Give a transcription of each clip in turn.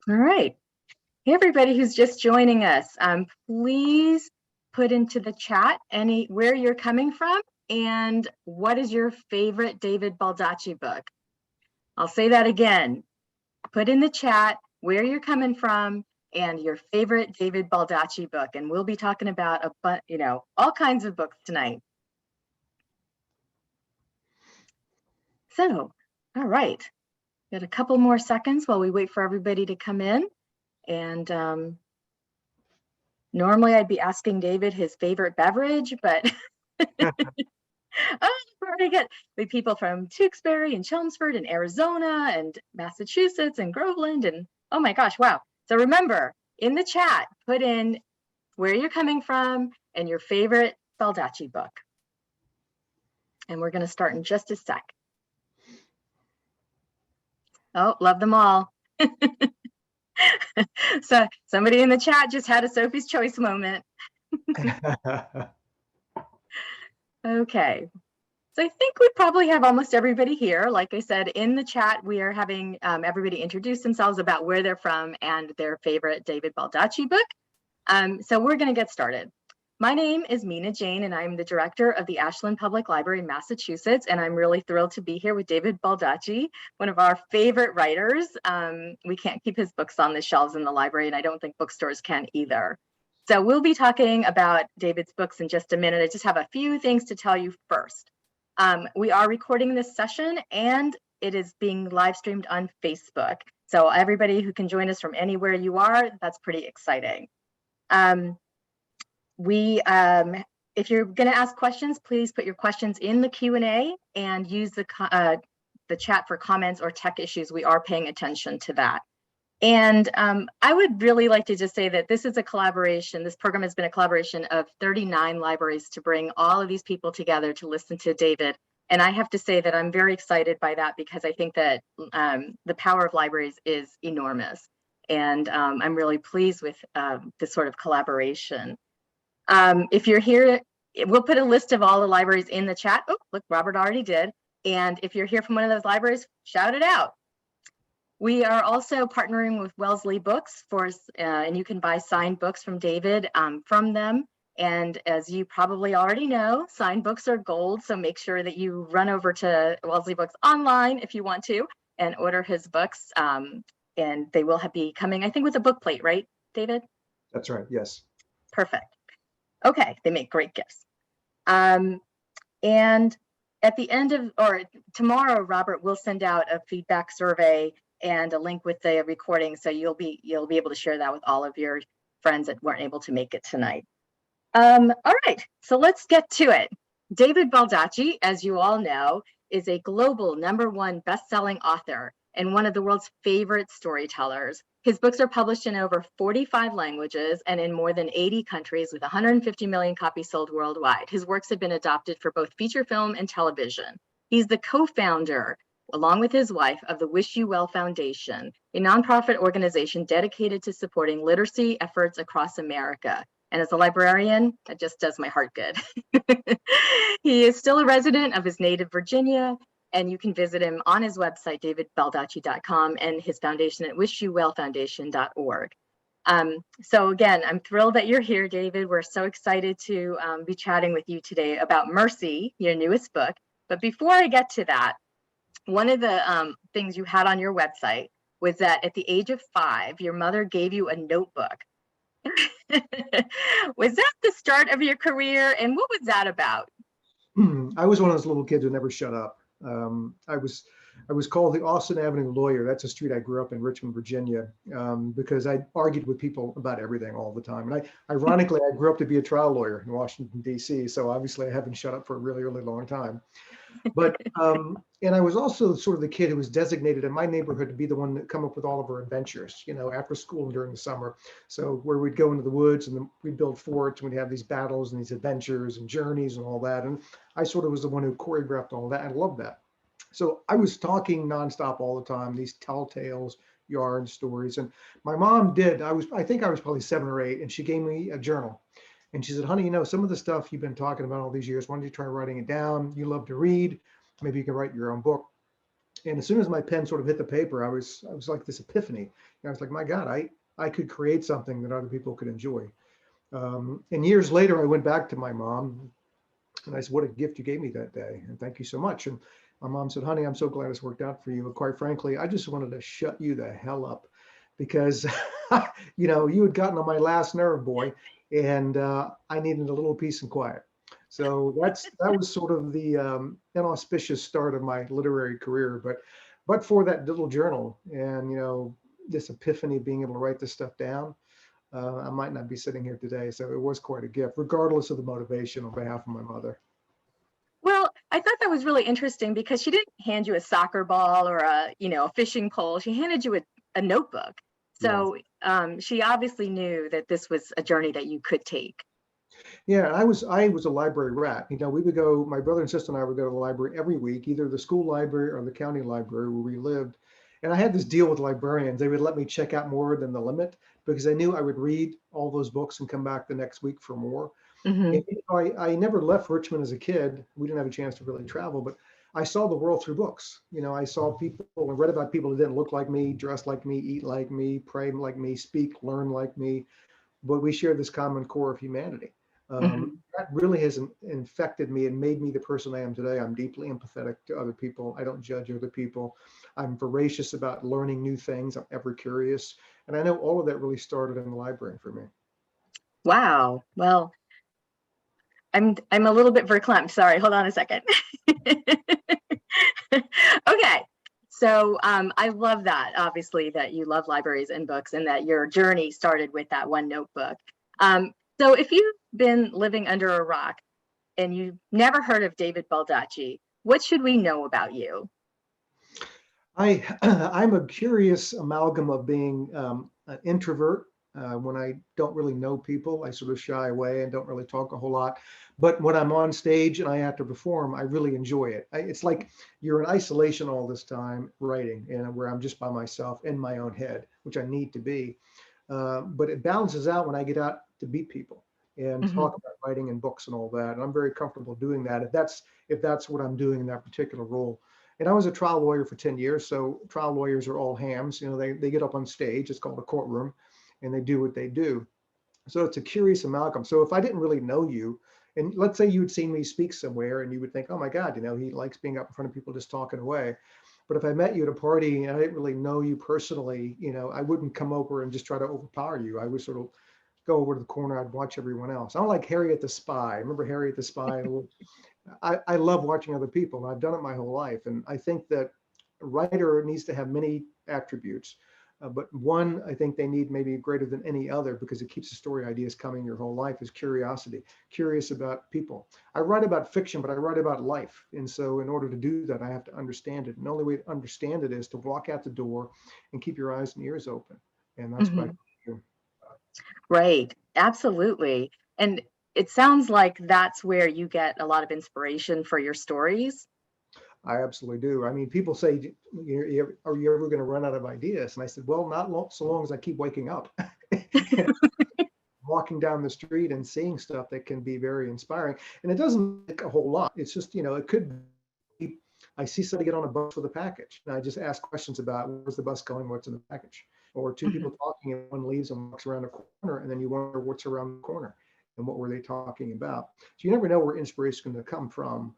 All right. Hey, everybody who's just joining us, please put into the chat where you're coming from and what is your favorite David Baldacci book. I'll say that again. Put in the chat where you're coming from and your favorite David Baldacci book, and we'll be talking about all kinds of books tonight. So, all right, got a couple more seconds while we wait for everybody to come in. And normally I'd be asking David his favorite beverage, but already get the people from Tewksbury and Chelmsford and Arizona and Massachusetts and Groveland and oh my gosh, wow. So remember, in the chat, put in where you're coming from and your favorite Baldacci book. And we're going to start in just a sec. Oh, love them all. So somebody in the chat just had a Sophie's Choice moment. Okay. So I think we probably have almost everybody here. Like I said, in the chat, we are having everybody introduce themselves about where they're from and their favorite David Baldacci book. So we're going to get started. My name is Mina Jane, and I'm the director of the Ashland Public Library in Massachusetts, and I'm really thrilled to be here with David Baldacci, one of our favorite writers. We can't keep his books on the shelves in the library, and I don't think bookstores can either. So we'll be talking about David's books in just a minute. I just have a few things to tell you first. We are recording this session, and it is being live streamed on Facebook. So everybody who can join us from anywhere you are, that's pretty exciting. If you're going to ask questions, please put your questions in the Q&A and use the chat for comments or tech issues. We are paying attention to that. And I would really like to just say that this is a collaboration. This program has been a collaboration of 39 libraries to bring all of these people together to listen to David. And I have to say that I'm very excited by that because I think that the power of libraries is enormous. And I'm really pleased with this sort of collaboration. If you're here, we'll put a list of all the libraries in the chat. Oh, look, Robert already did. And if you're here from one of those libraries, shout it out. We are also partnering with Wellesley Bookstore, and you can buy signed books from David from them. And as you probably already know, signed books are gold. So make sure that you run over to Wellesley Books online if you want to and order his books. And they will be coming, I think, with a book plate, right, David? That's right, yes. Perfect. Okay, they make great gifts. And at the end of, or tomorrow, Robert will send out a feedback survey and a link with the recording, so you'll be able to share that with all of your friends that weren't able to make it tonight. All right, so let's get to it. David Baldacci, as you all know, is a global #1 best-selling author and one of the world's favorite storytellers. His books are published in over 45 languages and in more than 80 countries with 150 million copies sold worldwide. His works have been adopted for both feature film and television. He's the co-founder, along with his wife, of the Wish You Well Foundation, a nonprofit organization dedicated to supporting literacy efforts across America. And as a librarian, that just does my heart good. He is still a resident of his native Virginia, and you can visit him on his website, davidbaldacci.com, and his foundation at wishyouwellfoundation.org. So again, I'm thrilled that you're here, David. We're so excited to be chatting with you today about Mercy, your newest book. But before I get to that, one of the things you had on your website was that at the age of 5, your mother gave you a notebook. Was that the start of your career, and what was that about? I was one of those little kids who never shut up. I was called the Austin Avenue Lawyer. That's a street I grew up in, Richmond, Virginia, because I argued with people about everything all the time. And ironically, I grew up to be a trial lawyer in Washington, D.C. So obviously I haven't shut up for a really, really long time. But, and I was also sort of the kid who was designated in my neighborhood to be the one that come up with all of our adventures, you know, after school and during the summer. So where we'd go into the woods and we'd build forts and we'd have these battles and these adventures and journeys and all that. And I sort of was the one who choreographed all that. I loved that. So I was talking nonstop all the time, these tall tales, yarn stories. And my mom did, I think I was probably 7 or 8, and she gave me a journal. And she said, honey, you know, some of the stuff you've been talking about all these years, why don't you try writing it down? You love to read. Maybe you can write your own book. And as soon as my pen sort of hit the paper, I was like this epiphany. And I was like, my God, I could create something that other people could enjoy. And years later, I went back to my mom and I said, what a gift you gave me that day. And thank you so much. And my mom said, honey, I'm so glad it's worked out for you. But quite frankly, I just wanted to shut you the hell up because, you had gotten on my last nerve, boy, and I needed a little peace and quiet. So that was sort of the inauspicious start of my literary career. But for that little journal and, this epiphany of being able to write this stuff down, I might not be sitting here today. So it was quite a gift, regardless of the motivation on behalf of my mother. Well, I thought that was really interesting because she didn't hand you a soccer ball or a fishing pole. She handed you a notebook. So she obviously knew that this was a journey that you could take. Yeah, I was a library rat. We would go, my brother and sister and I would go to the library every week, either the school library or the county library where we lived. And I had this deal with librarians. They would let me check out more than the limit because I knew I would read all those books and come back the next week for more. Mm-hmm. And, I never left Richmond as a kid. We didn't have a chance to really travel, but I saw the world through books. I saw people and read about people who didn't look like me, dress like me, eat like me, pray like me, speak, learn like me, but we share this common core of humanity. Mm-hmm. That really has infected me and made me the person I am today. I'm deeply empathetic to other people. I don't judge other people. I'm voracious about learning new things. I'm ever curious. And I know all of that really started in the library for me. Wow. Well, I'm a little bit verklempt. Sorry, hold on a second. Okay. So I love that, obviously, that you love libraries and books and that your journey started with that one notebook. So if you've been living under a rock and you've never heard of David Baldacci, what should we know about you? I'm a curious amalgam of being an introvert. When I don't really know people, I sort of shy away and don't really talk a whole lot. But when I'm on stage and I have to perform, I really enjoy it. It's like you're in isolation all this time writing, and where I'm just by myself in my own head, which I need to be. But it balances out when I get out to meet people and Mm-hmm. talk about writing and books and all that. And I'm very comfortable doing that if that's what I'm doing in that particular role. And I was a trial lawyer for 10 years. So trial lawyers are all hams. They get up on stage, it's called a courtroom, and they do what they do. So it's a curious amalgam. So if I didn't really know you, and let's say you had seen me speak somewhere and you would think, oh my God, he likes being up in front of people just talking away. But if I met you at a party and I didn't really know you personally, I wouldn't come over and just try to overpower you. I would sort of go over to the corner, I'd watch everyone else. I'm like Harriet the Spy. Remember Harriet the Spy? I love watching other people, and I've done it my whole life. And I think that a writer needs to have many attributes, but one I think they need maybe greater than any other because it keeps the story ideas coming your whole life is curiosity, curious about people. I write about fiction, but I write about life. And so in order to do that, I have to understand it. And the only way to understand it is to walk out the door and keep your eyes and ears open. And that's what I do. Right. Absolutely. And it sounds like that's where you get a lot of inspiration for your stories. I absolutely do. I mean, people say, are you ever going to run out of ideas? And I said, well, not so long as I keep waking up, walking down the street and seeing stuff that can be very inspiring. And it doesn't take a whole lot. It's just, it could be, I see somebody get on a bus with a package and I just ask questions about where's the bus going, what's in the package, or two people talking and one leaves and walks around a corner and then you wonder what's around the corner and what were they talking about. So you never know where inspiration is going to come from.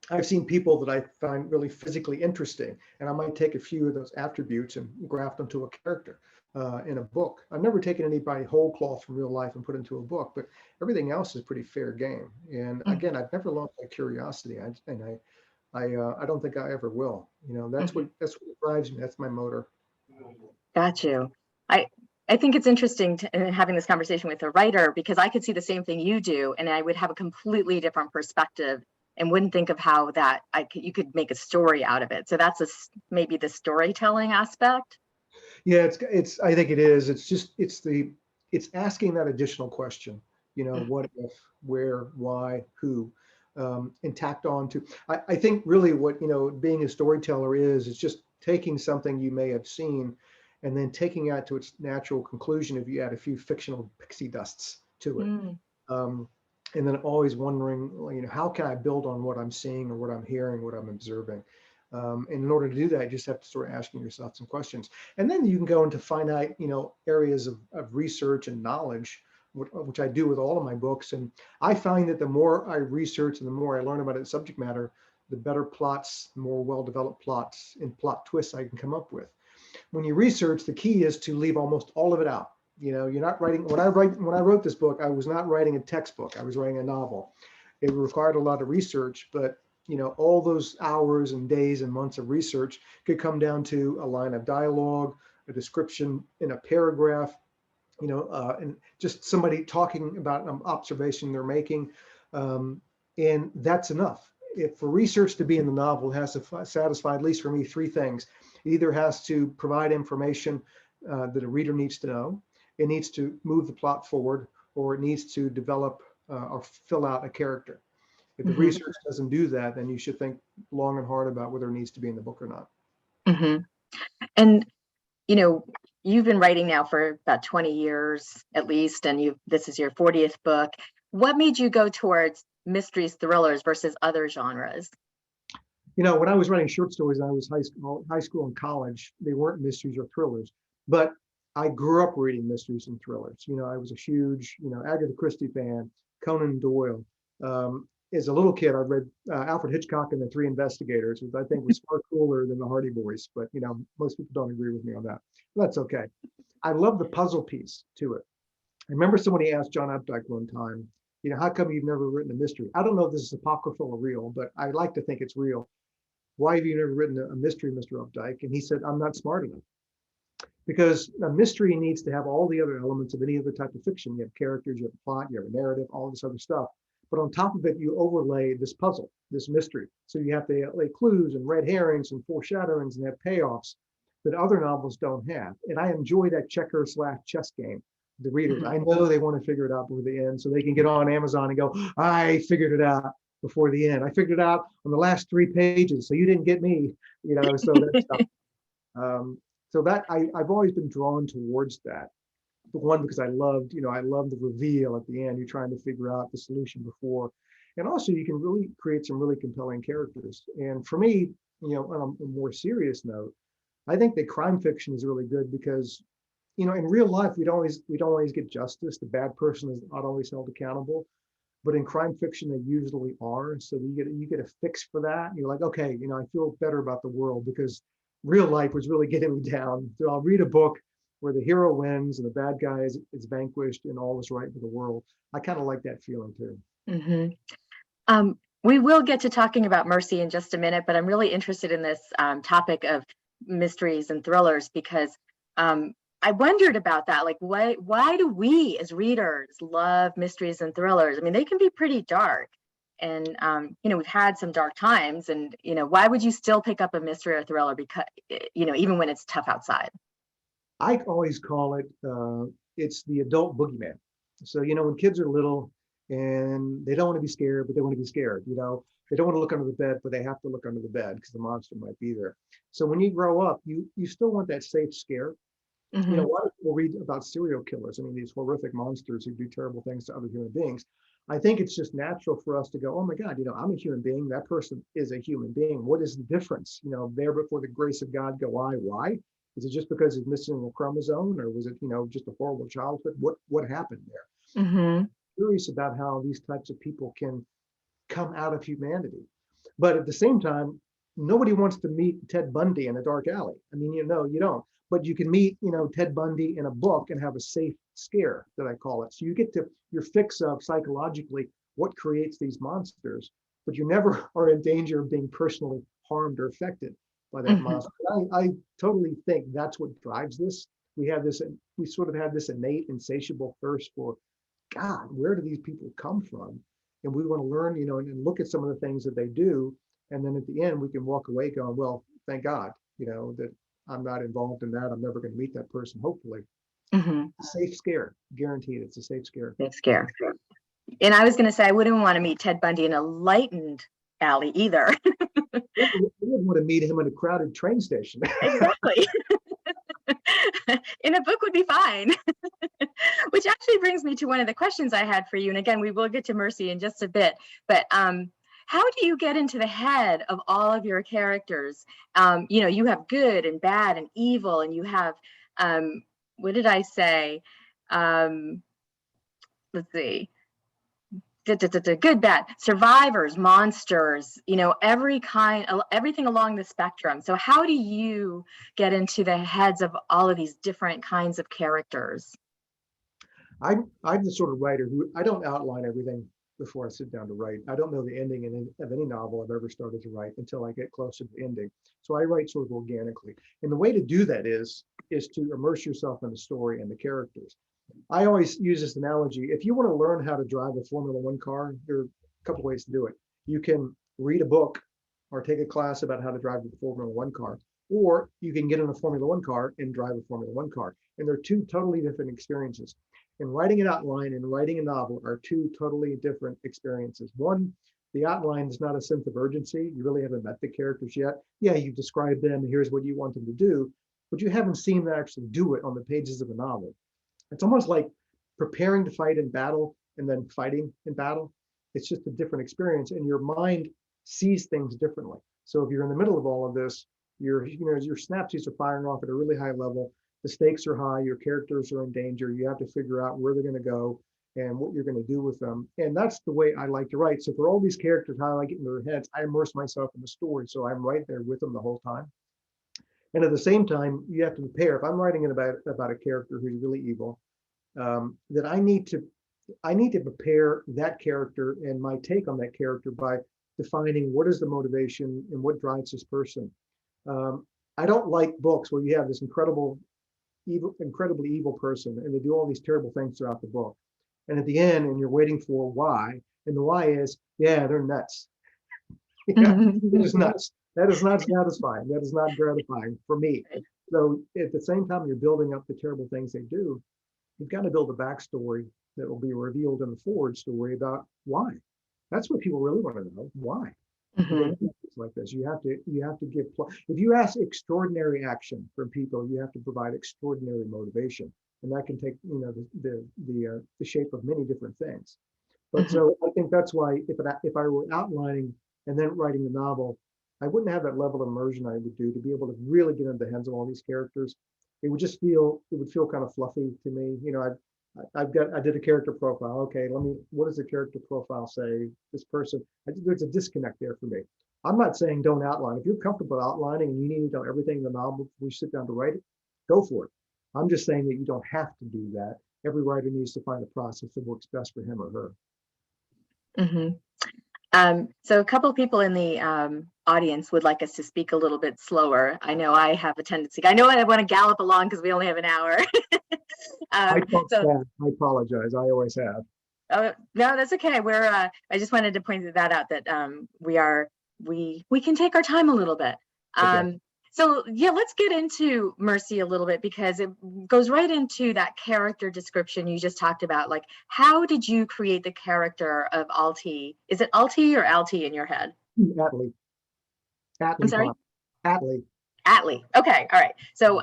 I've seen people that I find really physically interesting, and I might take a few of those attributes and graft them to a character in a book. I've never taken anybody whole cloth from real life and put into a book, but everything else is pretty fair game. And again, I've never lost my curiosity, I don't think I ever will. That's what drives me. That's my motor. Got you. I think it's interesting having this conversation with a writer because I could see the same thing you do, and I would have a completely different perspective and wouldn't think of how that you could make a story out of it. So that's maybe the storytelling aspect. Yeah, it's I think it is. It's asking that additional question. What if, where, why, who, and tacked on to. I think really what being a storyteller is just taking something you may have seen, and then taking it to its natural conclusion if you add a few fictional pixie dusts to it. And then always wondering, how can I build on what I'm seeing or what I'm hearing, what I'm observing? And in order to do that, you just have to start asking yourself some questions. And then you can go into finite, areas of research and knowledge, which I do with all of my books. And I find that the more I research and the more I learn about its subject matter, the better plots, more well-developed plots and plot twists I can come up with. When you research, the key is to leave almost all of it out. You're not writing, when I wrote this book, I was not writing a textbook, I was writing a novel. It required a lot of research, but all those hours and days and months of research could come down to a line of dialogue, a description in a paragraph, and just somebody talking about an observation they're making. And that's enough. If for research to be in the novel, it has to satisfy, at least for me, three things. It either has to provide information that a reader needs to know, it needs to move the plot forward, or it needs to develop or fill out a character. If the research doesn't do that, then you should think long and hard about whether it needs to be in the book or not. And you've been writing now for about 20 years at least, and this is your 40th book. What made you go towards mysteries, thrillers versus other genres? When I was writing short stories, I was high school and college, they weren't mysteries or thrillers, but I grew up reading mysteries and thrillers. I was a huge, Agatha Christie fan, Conan Doyle. As a little kid, I read Alfred Hitchcock and the Three Investigators, which I think was far cooler than the Hardy Boys, but most people don't agree with me on that. That's okay. I love the puzzle piece to it. I remember somebody asked John Updike one time, how come you've never written a mystery? I don't know if this is apocryphal or real, but I like to think it's real. Why have you never written a mystery, Mr. Updike? And he said, I'm not smart enough. Because a mystery needs to have all the other elements of any other type of fiction. You have characters, you have a plot, you have a narrative, all this other stuff. But on top of it, you overlay this puzzle, this mystery. So you have to lay clues and red herrings and foreshadowings and have payoffs that other novels don't have. And I enjoy that checker/chess game. The readers, I know they want to figure it out before the end, so they can get on Amazon and go, I figured it out before the end. I figured it out on the last 3 pages, so you didn't get me, so that stuff. So that I've always been drawn towards that. But one, because I loved the reveal at the end. You're trying to figure out the solution before. And also you can really create some really compelling characters. And for me, on a more serious note, I think that crime fiction is really good because, in real life, we don't always get justice. The bad person is not always held accountable. But in crime fiction, they usually are. So you get a fix for that. You're like, okay, I feel better about the world because real life was really getting me down. So I'll read a book where the hero wins and the bad guy is vanquished and all is right with the world. I kind of like that feeling too. We will get to talking about mercy in just a minute, but I'm really interested in this topic of mysteries and thrillers because I wondered about that. Like, why do we as readers love mysteries and thrillers? I mean, they can be pretty dark. And, we've had some dark times and, why would you still pick up a mystery or thriller because, even when it's tough outside? I always call it, it's the adult boogeyman. So, when kids are little and they don't want to be scared, but they want to be scared, they don't want to look under the bed, but they have to look under the bed because the monster might be there. So when you grow up, you still want that safe scare. A lot of people read about serial killers. I mean, these horrific monsters who do terrible things to other human beings. I think it's just natural for us to go, oh my God, I'm a human being. That person is a human being. What is the difference? There before the grace of God go I. Why? Is it just because he's missing a chromosome, or was it, just a horrible childhood? What happened there? I'm curious about how these types of people can come out of humanity. But at the same time, nobody wants to meet Ted Bundy in a dark alley. I mean, you don't. But you can meet, Ted Bundy in a book and have a safe scare, that I call it. So you get to your fix of psychologically what creates these monsters, but you never are in danger of being personally harmed or affected by that monster. I totally think that's what drives this. We sort of have this innate, insatiable thirst for, God, where do these people come from? And we want to learn, and look at some of the things that they do. And then at the end, we can walk away going, well, thank God, that I'm not involved in that. I'm never going to meet that person, hopefully. Safe scare, guaranteed. It's a safe scare. Safe scare. And I was going to say, I wouldn't want to meet Ted Bundy in a lightened alley either. You wouldn't want to meet him at a crowded train station. Exactly. In a book would be fine. Which actually brings me to one of the questions I had for you. And again, we will get to mercy in just a bit. But how do you get into the head of all of your characters? You have good and bad and evil, and you have, what did I say? Let's see. Good, bad, survivors, monsters, everything along the spectrum. So how do you get into the heads of all of these different kinds of characters? I'm the sort of writer who I don't outline everything before I sit down to write. I don't know the ending of any novel I've ever started to write until I get closer to the ending. So I write sort of organically. And the way to do that is to immerse yourself in the story and the characters. I always use this analogy. If you want to learn how to drive a Formula One car, there are a couple ways to do it. You can read a book or take a class about how to drive a Formula One car, or you can get in a Formula One car and drive a Formula One car. And they're two totally different experiences. And writing an outline and writing a novel are two totally different experiences. One, the outline is not a sense of urgency. You really haven't met the characters yet. Yeah, you've described them, and here's what you want them to do, but you haven't seen them actually do it on the pages of a novel. It's almost like preparing to fight in battle and then fighting in battle. It's just a different experience, and your mind sees things differently. So if you're in the middle of all of this, your synapses are firing off at a really high level. The stakes are high, your characters are in danger. You have to figure out where they're going to go and what you're going to do with them. And that's the way I like to write. So for all these characters, how I get into their heads, I immerse myself in the story. So I'm right there with them the whole time. And at the same time, you have to prepare. If I'm writing about a character who's really evil, that I need to prepare that character and my take on that character by defining what is the motivation and what drives this person. I don't like books where you have this incredibly evil person and they do all these terrible things throughout the book. And at the end, and you're waiting for why, and the why is, yeah, they're nuts. Yeah, it is nuts. That is not satisfying. That is not gratifying for me. So at the same time, you're building up the terrible things they do. You've got to build a backstory that will be revealed in the forward story about why. That's what people really want to know. Why? Like this, you have to give. If you ask extraordinary action from people, you have to provide extraordinary motivation, and that can take the shape of many different things. But so I think that's why if I were outlining and then writing the novel, I wouldn't have that level of immersion I would do to be able to really get into the heads of all these characters. It would feel kind of fluffy to me. I did a character profile. Okay, what does the character profile say? This person, there's a disconnect there for me. I'm not saying don't outline. If you're comfortable outlining and you need to know everything in the novel before you sit down to write it, go for it. I'm just saying that you don't have to do that. Every writer needs to find a process that works best for him or her. So a couple of people in the audience would like us to speak a little bit slower. I know I have a tendency. I know I want to gallop along because we only have an hour. I apologize. I always have. Oh, no, that's okay. I just wanted to point that out that we can take our time a little bit. Okay. So yeah, let's get into Mercy a little bit because it goes right into that character description you just talked about. Like, how did you create the character of Alti? Is it Alti or Alti in your head? Atlee. I'm sorry? Atlee. Atlee. Okay. All right. So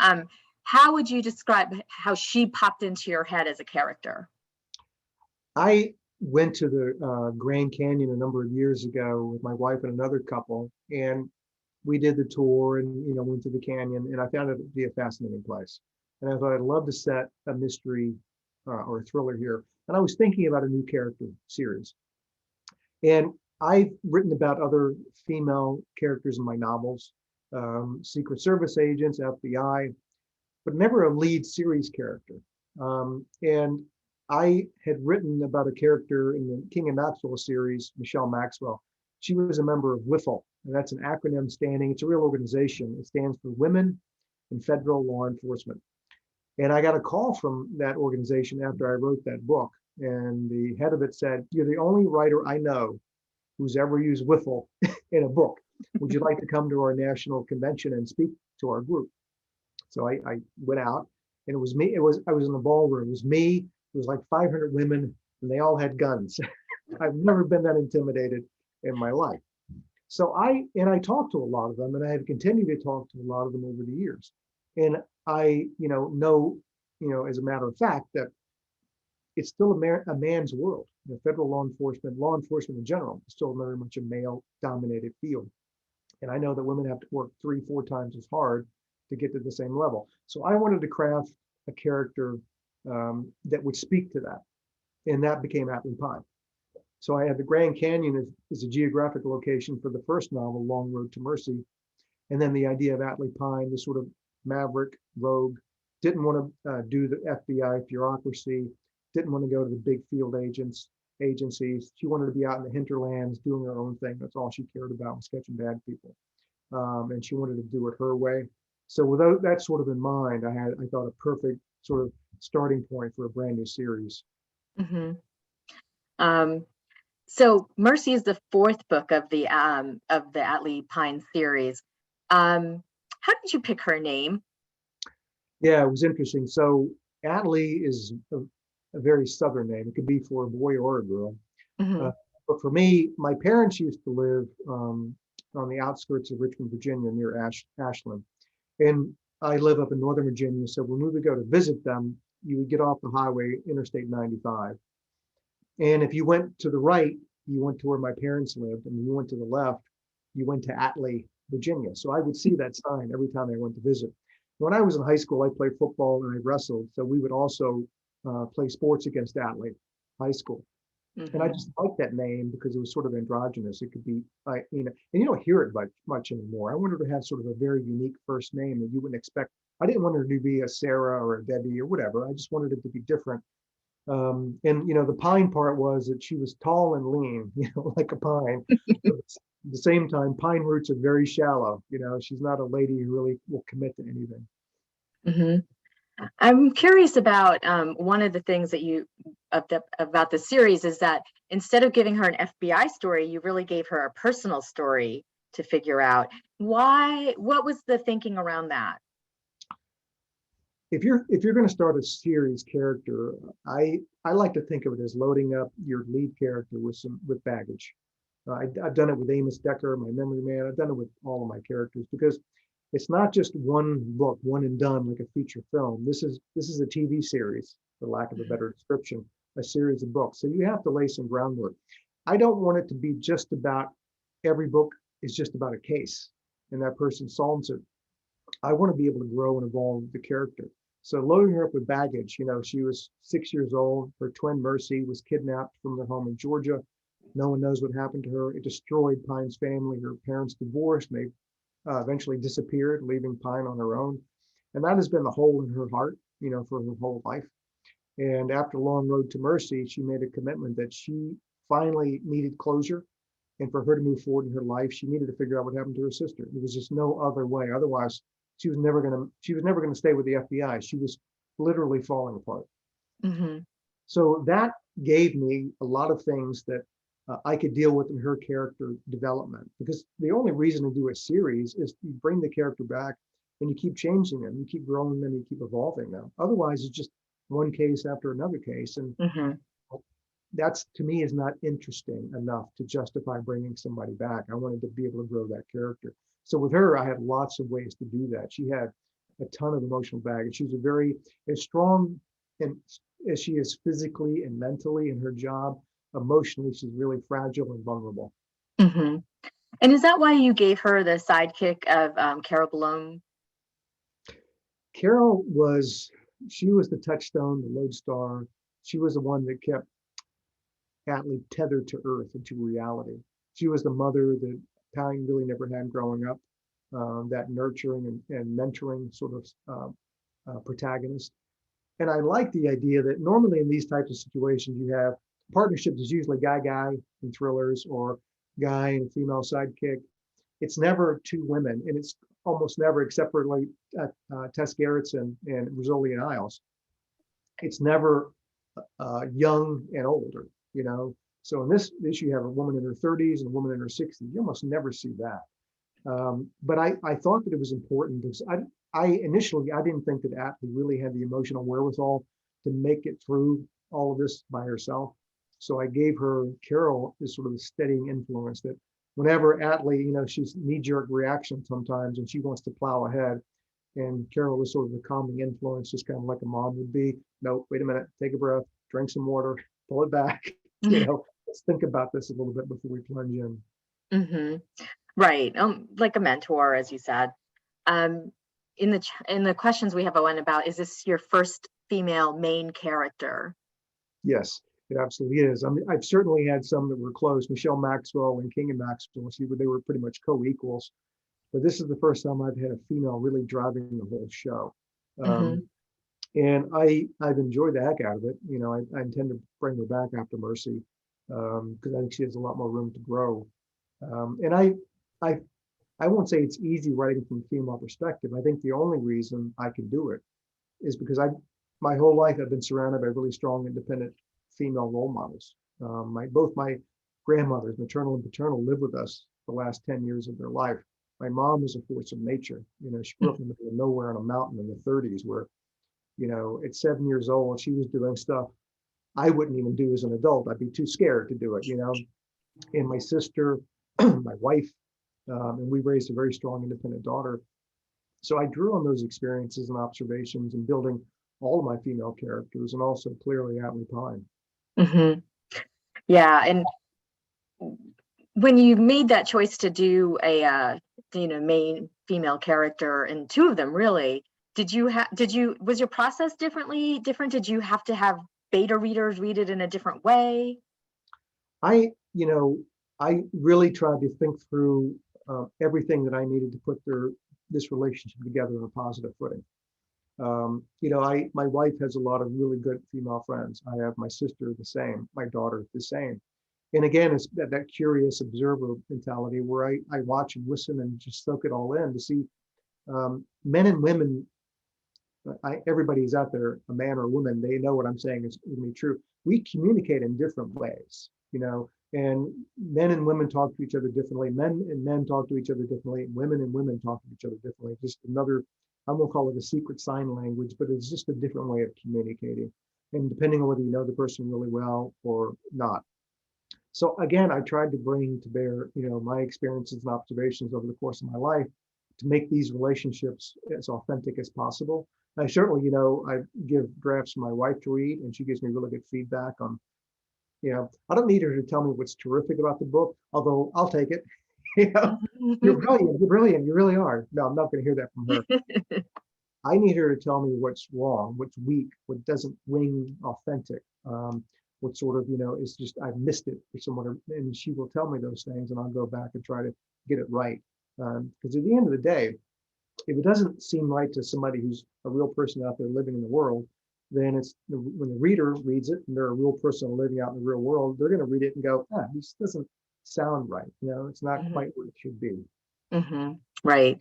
how would you describe how she popped into your head as a character? I went to the Grand Canyon a number of years ago with my wife and another couple, and we did the tour and went to the canyon, and I found it to be a fascinating place. And I thought I'd love to set a mystery or a thriller here. And I was thinking about a new character series. And I've written about other female characters in my novels, Secret Service agents, FBI, but never a lead series character. And I had written about a character in the King and Maxwell series, Michelle Maxwell. She was a member of WIFL, and that's an acronym it's a real organization. It stands for Women in Federal Law Enforcement. And I got a call from that organization after I wrote that book. And the head of it said, "You're the only writer I know who's ever used WIFL in a book. Would you like to come to our national convention and speak to our group?" So I went out, and it was me. I was in the ballroom. It was me. It was like 500 women, and they all had guns. I've never been that intimidated in my life. So I talked to a lot of them, and I have continued to talk to a lot of them over the years. And I, know, as a matter of fact, that it's still a man's world. Federal law enforcement in general, is still very much a male-dominated field. And I know that women have to work 3-4 times as hard to get to the same level. So I wanted to craft a character that would speak to that, and that became Atlee Pine. So I had the Grand Canyon as a geographic location for the first novel, Long Road to Mercy, and then the idea of Atlee Pine, the sort of maverick rogue, didn't want to do the FBI bureaucracy, didn't want to go to the big field agencies. She wanted to be out in the hinterlands doing her own thing. That's all she cared about, was catching bad people. And she wanted to do it her way. So with that sort of in mind, I thought a perfect sort of starting point for a brand new series. Mm-hmm. So Mercy is the fourth book of the Atlee Pine series. How did you pick her name? Yeah, it was interesting. So Atlee is a very Southern name. It could be for a boy or a girl. Mm-hmm. But for me, my parents used to live on the outskirts of Richmond, Virginia, near Ashland. And I live up in Northern Virginia. So when we would go to visit them, you would get off the highway, Interstate 95. And if you went to the right, you went to where my parents lived. And you went to the left, you went to Atlee, Virginia. So I would see that sign every time I went to visit. When I was in high school, I played football and I wrestled. So we would also play sports against Atlee High School. Mm-hmm. And I just liked that name because it was sort of androgynous. It could be, and you don't hear it much anymore. I wanted to have sort of a very unique first name that you wouldn't expect. I didn't want her to be a Sarah or a Debbie or whatever. I just wanted it to be different. And the pine part was that she was tall and lean, like a pine. But at the same time, pine roots are very shallow. She's not a lady who really will commit to anything. Mm-hmm. I'm curious about one of the things that about the series is that instead of giving her an FBI story, you really gave her a personal story to figure out why. What was the thinking around that? If you're going to start a series character, I like to think of it as loading up your lead character with baggage. I've done it with Amos Decker, my memory man. I've done it with all of my characters because it's not just one book, one and done, like a feature film. This is a TV series, for lack of a better description, a series of books. So you have to lay some groundwork. I don't want it to be just about every book is just about a case and that person solves it. I want to be able to grow and evolve the character. So loading her up with baggage, she was 6 years old. Her twin Mercy was kidnapped from their home in Georgia. No one knows what happened to her. It destroyed Pine's family. Her parents divorced, and they eventually disappeared, leaving Pine on her own. And that has been the hole in her heart, for her whole life. And after Long Road to Mercy, she made a commitment that she finally needed closure. And for her to move forward in her life, she needed to figure out what happened to her sister. There was just no other way. Otherwise, she was never going to stay with the FBI. She was literally falling apart. Mm-hmm. So that gave me a lot of things that I could deal with in her character development, because the only reason to do a series is you bring the character back and you keep changing them, you keep growing them, you keep evolving them. Otherwise, it's just one case after another case. And Mm-hmm. that's, to me, is not interesting enough to justify bringing somebody back. I wanted to be able to grow that character. So with her, I had lots of ways to do that. She had a ton of emotional baggage. She was as strong and as she is physically and mentally in her job. Emotionally, she's really fragile and vulnerable. Mm-hmm. And is that why you gave her the sidekick of Carol Bloom? Carol she was the touchstone, the lodestar. She was the one that kept Atlee tethered to earth and to reality. She was the mother that Pine really never had growing up, that nurturing and mentoring sort of protagonist. And I like the idea that normally in these types of situations, you have partnerships is usually guy in thrillers, or guy and female sidekick. It's never two women, and it's almost never, except for like Tess Gerritsen and Rizzoli and Isles. It's never young and older, So in this you have a woman in her 30s and a woman in her 60s. You almost never see that. But I thought that it was important because I initially didn't think that Atlee really had the emotional wherewithal to make it through all of this by herself. So I gave her Carol as sort of a steadying influence that whenever Atlee, she's knee-jerk reaction sometimes and she wants to plow ahead. And Carol is sort of the calming influence, just kind of like a mom would be. No, wait a minute, take a breath, drink some water, pull it back. Let's think about this a little bit before we plunge in. Hmm. Right. Like a mentor, as you said. Um, in the questions we have one about, is this your first female main character? Yes, it absolutely is. I mean, I've certainly had some that were close. Michelle Maxwell and King and Maxwell, they were pretty much co-equals. But this is the first time I've had a female really driving the whole show. Hmm. And I've enjoyed the heck out of it. I intend to bring her back after Mercy because I think she has a lot more room to grow. And I I won't say it's easy writing from a female perspective. I think the only reason I can do it is because my whole life I've been surrounded by really strong, independent female role models. Both my grandmothers, maternal and paternal, lived with us the last 10 years of their life. My mom was a force of nature. She grew up in the middle of nowhere on a mountain in the 30s where, at 7 years old, she was doing stuff I wouldn't even do as an adult. I'd be too scared to do it, And my sister, my wife, and we raised a very strong, independent daughter. So I drew on those experiences and observations in building all of my female characters, and also clearly Atlee Pine. Hmm. Yeah, and when you made that choice to do a main female character, and two of them really, was your process different? Did you have to have beta readers read it in a different way? I, I really tried to think through everything that I needed to put this relationship together on a positive footing. My wife has a lot of really good female friends. I have my sister the same, my daughter the same. And again, it's that curious observer mentality where I watch and listen and just soak it all in to see men and women. Everybody's out there, a man or a woman, they know what I'm saying is going to be true. We communicate in different ways, and men and women talk to each other differently. Men and men talk to each other differently. Women and women talk to each other differently. Just another, I won't call it a secret sign language, but it's just a different way of communicating. And depending on whether you know the person really well or not. So again, I tried to bring to bear, my experiences and observations over the course of my life to make these relationships as authentic as possible. I certainly, I give drafts to my wife to read, and she gives me really good feedback on, I don't need her to tell me what's terrific about the book, although I'll take it. You're brilliant, you really are. No, I'm not going to hear that from her. I need her to tell me what's wrong, what's weak, what doesn't ring authentic, what sort of, is just, I've missed it for someone, and she will tell me those things, and I'll go back and try to get it right. Because at the end of the day, if it doesn't seem right to somebody who's a real person out there living in the world, then when the reader reads it and they're a real person living out in the real world, they're going to read it and go, this doesn't sound right. It's not quite what it should be. Mm-hmm. Right.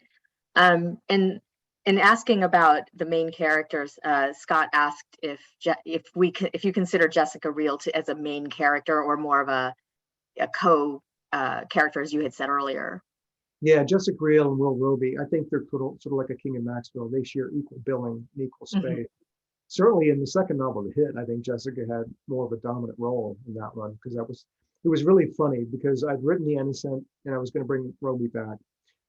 And in asking about the main characters, Scott asked if you consider Jessica Real as a main character or more of a co character, as you had said earlier. Yeah, Jessica Real and Will Roby, I think they're sort of like a King and Maxwell. They share equal billing and equal space. Mm-hmm. Certainly in the second novel, The Hit, I think Jessica had more of a dominant role in that one because it was really funny because I'd written The Innocent and I was going to bring Roby back.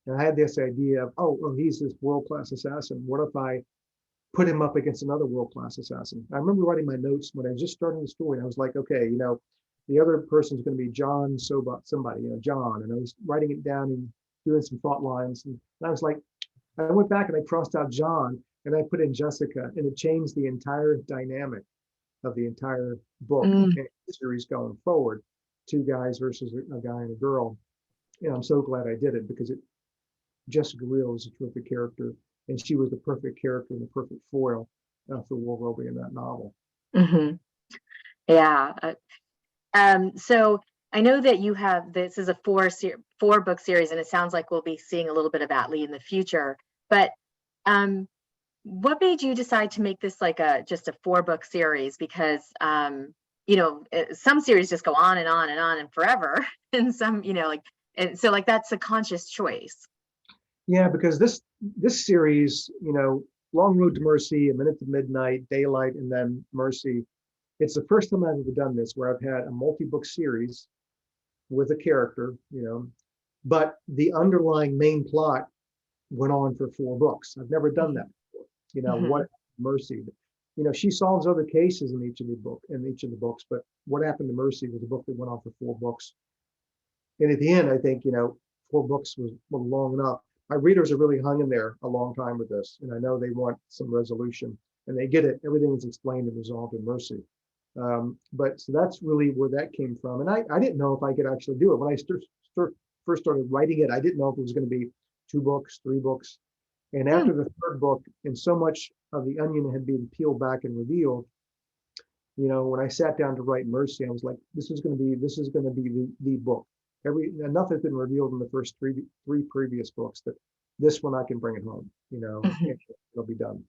And I had this idea of, he's this world-class assassin. What if I put him up against another world-class assassin? I remember writing my notes when I was just starting the story. And I was like, okay, the other person's going to be John somebody, John. And I was writing it down and doing some thought lines. And I was like, I went back and I crossed out John and I put in Jessica, and it changed the entire dynamic of the entire book and the series going forward. Two guys versus a guy and a girl. And I'm so glad I did it because Jessica Real is a terrific character, and she was the perfect character and the perfect foil for Will Roby in that novel. Mm-hmm. Yeah. So I know that this is a four book series, and it sounds like we'll be seeing a little bit of Atlee in the future. But what made you decide to make this like just a 4-book series? Because some series just go on and on and on and forever, and some, and so that's a conscious choice. Yeah, because this series, Long Road to Mercy, A Minute to Midnight, Daylight, and then Mercy. It's the first time I've ever done this where I've had a multi-book series with a character, but the underlying main plot went on for 4 books. I've never done that before. What Mercy? she solves other cases in each of the books, but What Happened to Mercy was a book that went on for 4 books. And at the end, I think, 4 books was long enough. My readers are really hung in there a long time with this, and I know they want some resolution, and they get it. Everything is explained and resolved in Mercy. But so that's really where that came from. And I didn't know if I could actually do it. When I first started writing it, I didn't know if it was going to be 2 books, 3 books. And after the 3rd book, and so much of the onion had been peeled back and revealed, when I sat down to write Mercy, I was like, this is going to be the book. Enough has been revealed in the first three previous books that this one I can bring it home. It'll be done.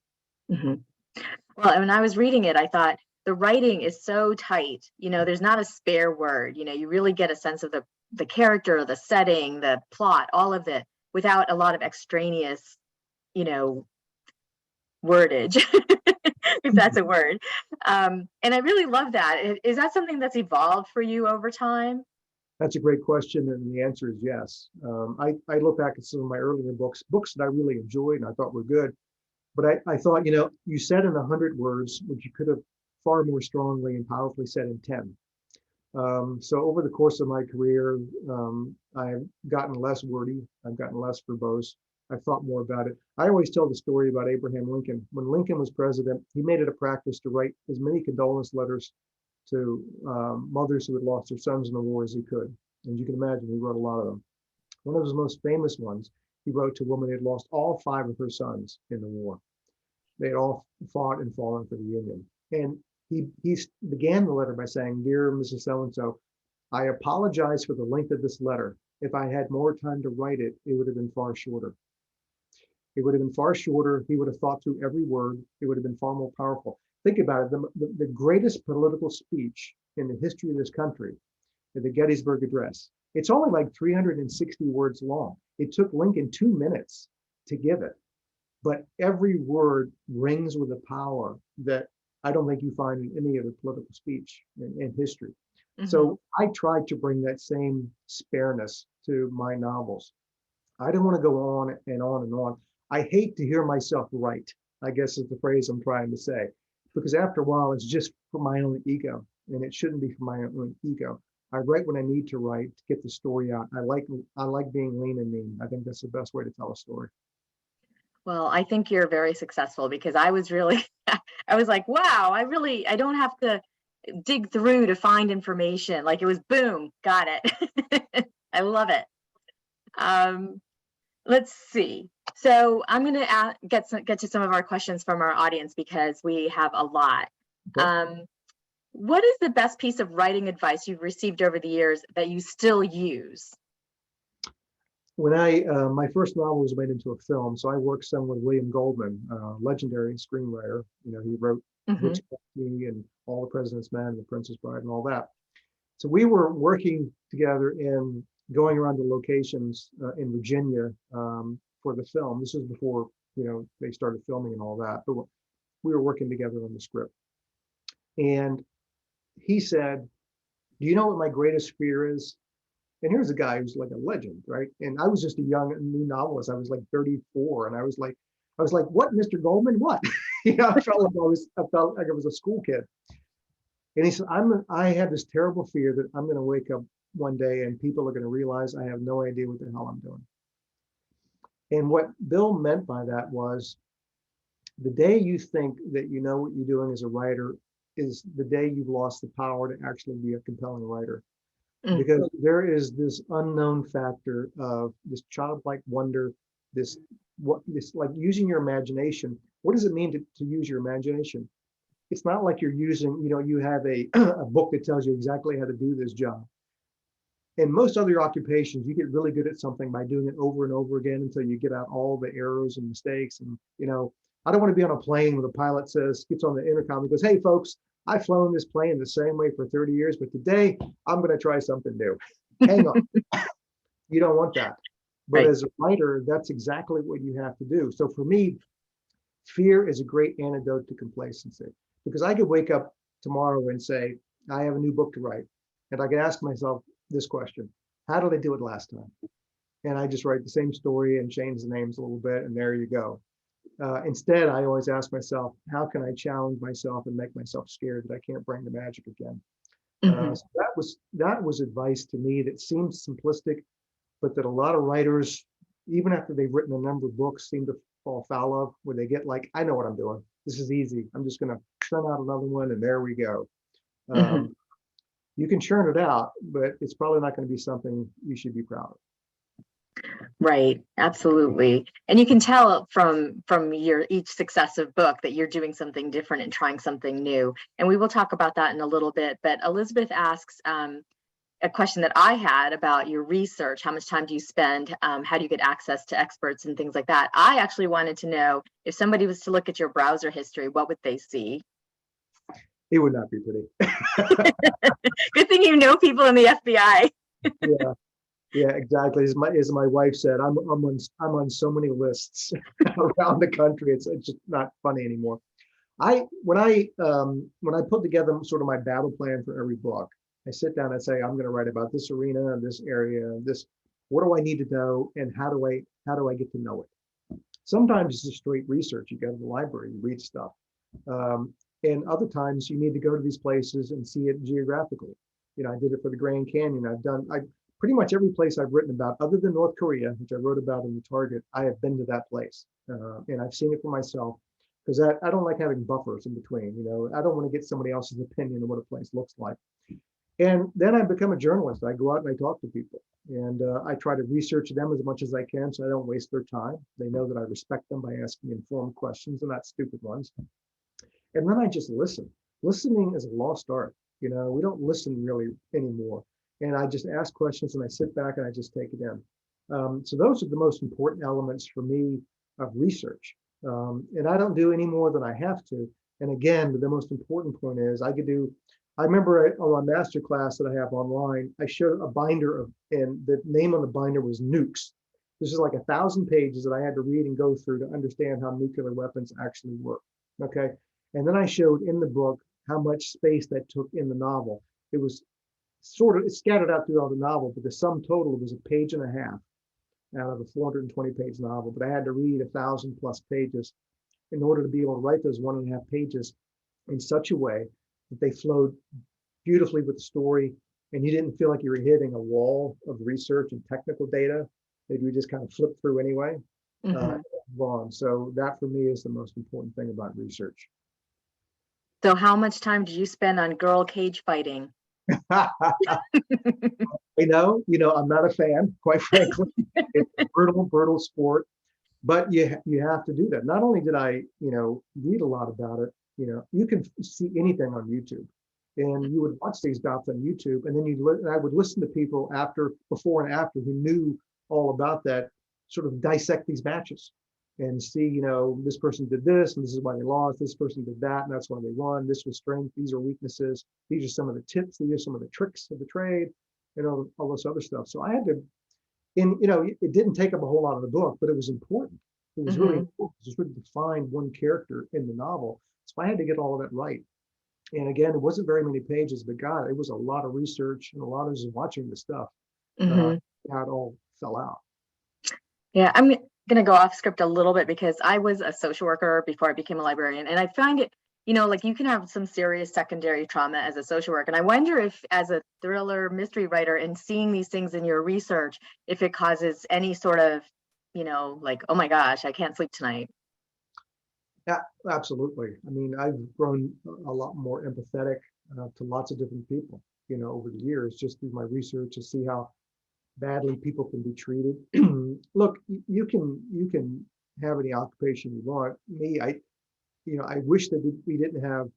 Mm-hmm. Well, when I was reading it, I thought the writing is so tight. There's not a spare word. You really get a sense of the character, the setting, the plot, all of it, without a lot of extraneous, wordage, if that's a word. And I really love that. Is that something that's evolved for you over time? That's a great question, and the answer is yes. I look back at some of my earlier books that I really enjoyed and I thought were good, but I thought, you said in 100 words, which you could have far more strongly and powerfully said in 10. So over the course of my career, I've gotten less wordy, I've gotten less verbose, I've thought more about it. I always tell the story about Abraham Lincoln. When Lincoln was president, he made it a practice to write as many condolence letters to mothers who had lost their sons in the war as he could. And you can imagine, he wrote a lot of them. One of his most famous ones, he wrote to a woman who had lost all 5 of her sons in the war. They had all fought and fallen for the Union. And he began the letter by saying, "Dear Mrs. So-and-so, I apologize for the length of this letter. If I had more time to write it, it would have been far shorter. It would have been far shorter. He would have thought through every word. It would have been far more powerful." Think about it. The greatest political speech in the history of this country, the Gettysburg Address, it's only like 360 words long. It took Lincoln 2 minutes to give it. But every word rings with a power that I don't think you find in any other political speech in history. Mm-hmm. So I tried to bring that same spareness to my novels. I don't want to go on and on and on. I hate to hear myself write, I guess is the phrase I'm trying to say, because after a while, it's just for my own ego, and it shouldn't be for my own ego. I write when I need to write to get the story out. I like being lean and mean. I think that's the best way to tell a story. Well, I think you're very successful, because I was really, I was like, wow, I don't have to dig through to find information. Like, it was boom, got it. I love it. Let's see. So I'm going to get to some of our questions from our audience, because we have a lot. Okay. What is the best piece of writing advice you've received over the years that you still use? When my first novel was made into a film, so I worked some with William Goldman, legendary screenwriter. He wrote Witch and All the President's Men and The Princess Bride and all that. So we were working together in going around the locations in Virginia for the film. This was before they started filming and all that, but we were working together on the script. And he said, "Do you know what my greatest fear is?" And here's a guy who's like a legend, right? And I was just a young new novelist. I was like 34, and I was like, "What, Mr. Goldman? What?" I felt like I was a school kid. And he said, "I have this terrible fear that I'm going to wake up one day and people are going to realize I have no idea what the hell I'm doing." And what Bill meant by that was, the day you think that you know what you're doing as a writer is the day you've lost the power to actually be a compelling writer. Because there is this unknown factor of this childlike wonder, this like using your imagination. What does it mean to use your imagination? It's not like you're using, you have a book that tells you exactly how to do this job. In most other occupations, you get really good at something by doing it over and over again until you get out all the errors and mistakes. And, I don't want to be on a plane where the pilot gets on the intercom and goes, "Hey, folks, I've flown this plane the same way for 30 years, but today I'm going to try something new." Hang on. You don't want that. But right. As a writer, that's exactly what you have to do. So for me, fear is a great antidote to complacency, because I could wake up tomorrow and say, I have a new book to write. And I could ask myself this question: how did I do it last time? And I just write the same story and change the names a little bit, and there you go. Instead, I always ask myself, how can I challenge myself and make myself scared that I can't bring the magic again? Hmm. So that was advice to me that seems simplistic, but that a lot of writers, even after they've written a number of books, seem to fall foul of, where they get like, I know what I'm doing. This is easy. I'm just going to churn out another one, and there we go. Hmm. You can churn it out, but it's probably not going to be something you should be proud of. Right, absolutely. And you can tell from your each successive book that you're doing something different and trying something new. And we will talk about that in a little bit. But Elizabeth asks a question that I had about your research. How much time do you spend? How do you get access to experts and things like that? I actually wanted to know, if somebody was to look at your browser history, what would they see? It would not be pretty. Good thing you know people in the FBI. Yeah, yeah, exactly. As my wife said, I'm on so many lists around the country. It's just not funny anymore. When I put together sort of my battle plan for every book, I sit down and say, I'm going to write about this arena, this area, this. What do I need to know, and how do I get to know it? Sometimes it's just straight research. You go to the library, you read stuff, um, and other times you need to go to these places and see it geographically. I did it for the Grand Canyon. I pretty much every place I've written about, other than North Korea, which I wrote about in the Target. I have been to that place, and I've seen it for myself, because I don't like having buffers in between. I don't want to get somebody else's opinion of what a place looks like. And then I become a journalist. I go out and I talk to people, and I try to research them as much as I can, so I don't waste their time. They know that I respect them by asking informed questions and not stupid ones. And then I just listen. Listening is a lost art. We don't listen really anymore. And I just ask questions and I sit back and I just take it in. So those are the most important elements for me of research. And I don't do any more than I have to. And again, the most important point is I remember on my master class that I have online, I showed a binder and the name on the binder was nukes. This is like 1,000 pages that I had to read and go through to understand how nuclear weapons actually work. Okay. And then I showed in the book how much space that took in the novel. It was sort of scattered out throughout the novel, but the sum total was a page and a half out of a 420-page novel. But I had to read 1,000+ pages in order to be able to write those 1.5 pages in such a way that they flowed beautifully with the story, and you didn't feel like you were hitting a wall of research and technical data that you just kind of flip through anyway. Hmm. So that for me is the most important thing about research. So how much time did you spend on girl cage fighting? I'm not a fan, quite frankly. It's a brutal sport, but you have to do that. Not only did I, read a lot about it, you can see anything on YouTube, and you would watch these bouts on YouTube, and then I would listen to people before and after who knew all about that, sort of dissect these matches and see, this person did this, and this is why they lost. This person did that, and that's why they won. This was strength. These are weaknesses. These are some of the tips. These are some of the tricks of the trade, and all this other stuff. So I had to, it didn't take up a whole lot of the book, but it was important. It was really Hmm. important. Just really defined one character in the novel. So I had to get all of that right. And again, it wasn't very many pages, but God, it was a lot of research and a lot of just watching the stuff, uh, Hmm. how it all fell out. Yeah, I'm going to go off script a little bit because I was a social worker before I became a librarian. And I find it, like you can have some serious secondary trauma as a social worker. And I wonder if, as a thriller mystery writer, and seeing these things in your research, if it causes any sort of, like, oh my gosh, I can't sleep tonight. Yeah, absolutely. I mean, I've grown a lot more empathetic to lots of different people, over the years, just through my research to see how badly people can be treated. Look, you can have any occupation you want. Me, I wish that we didn't have,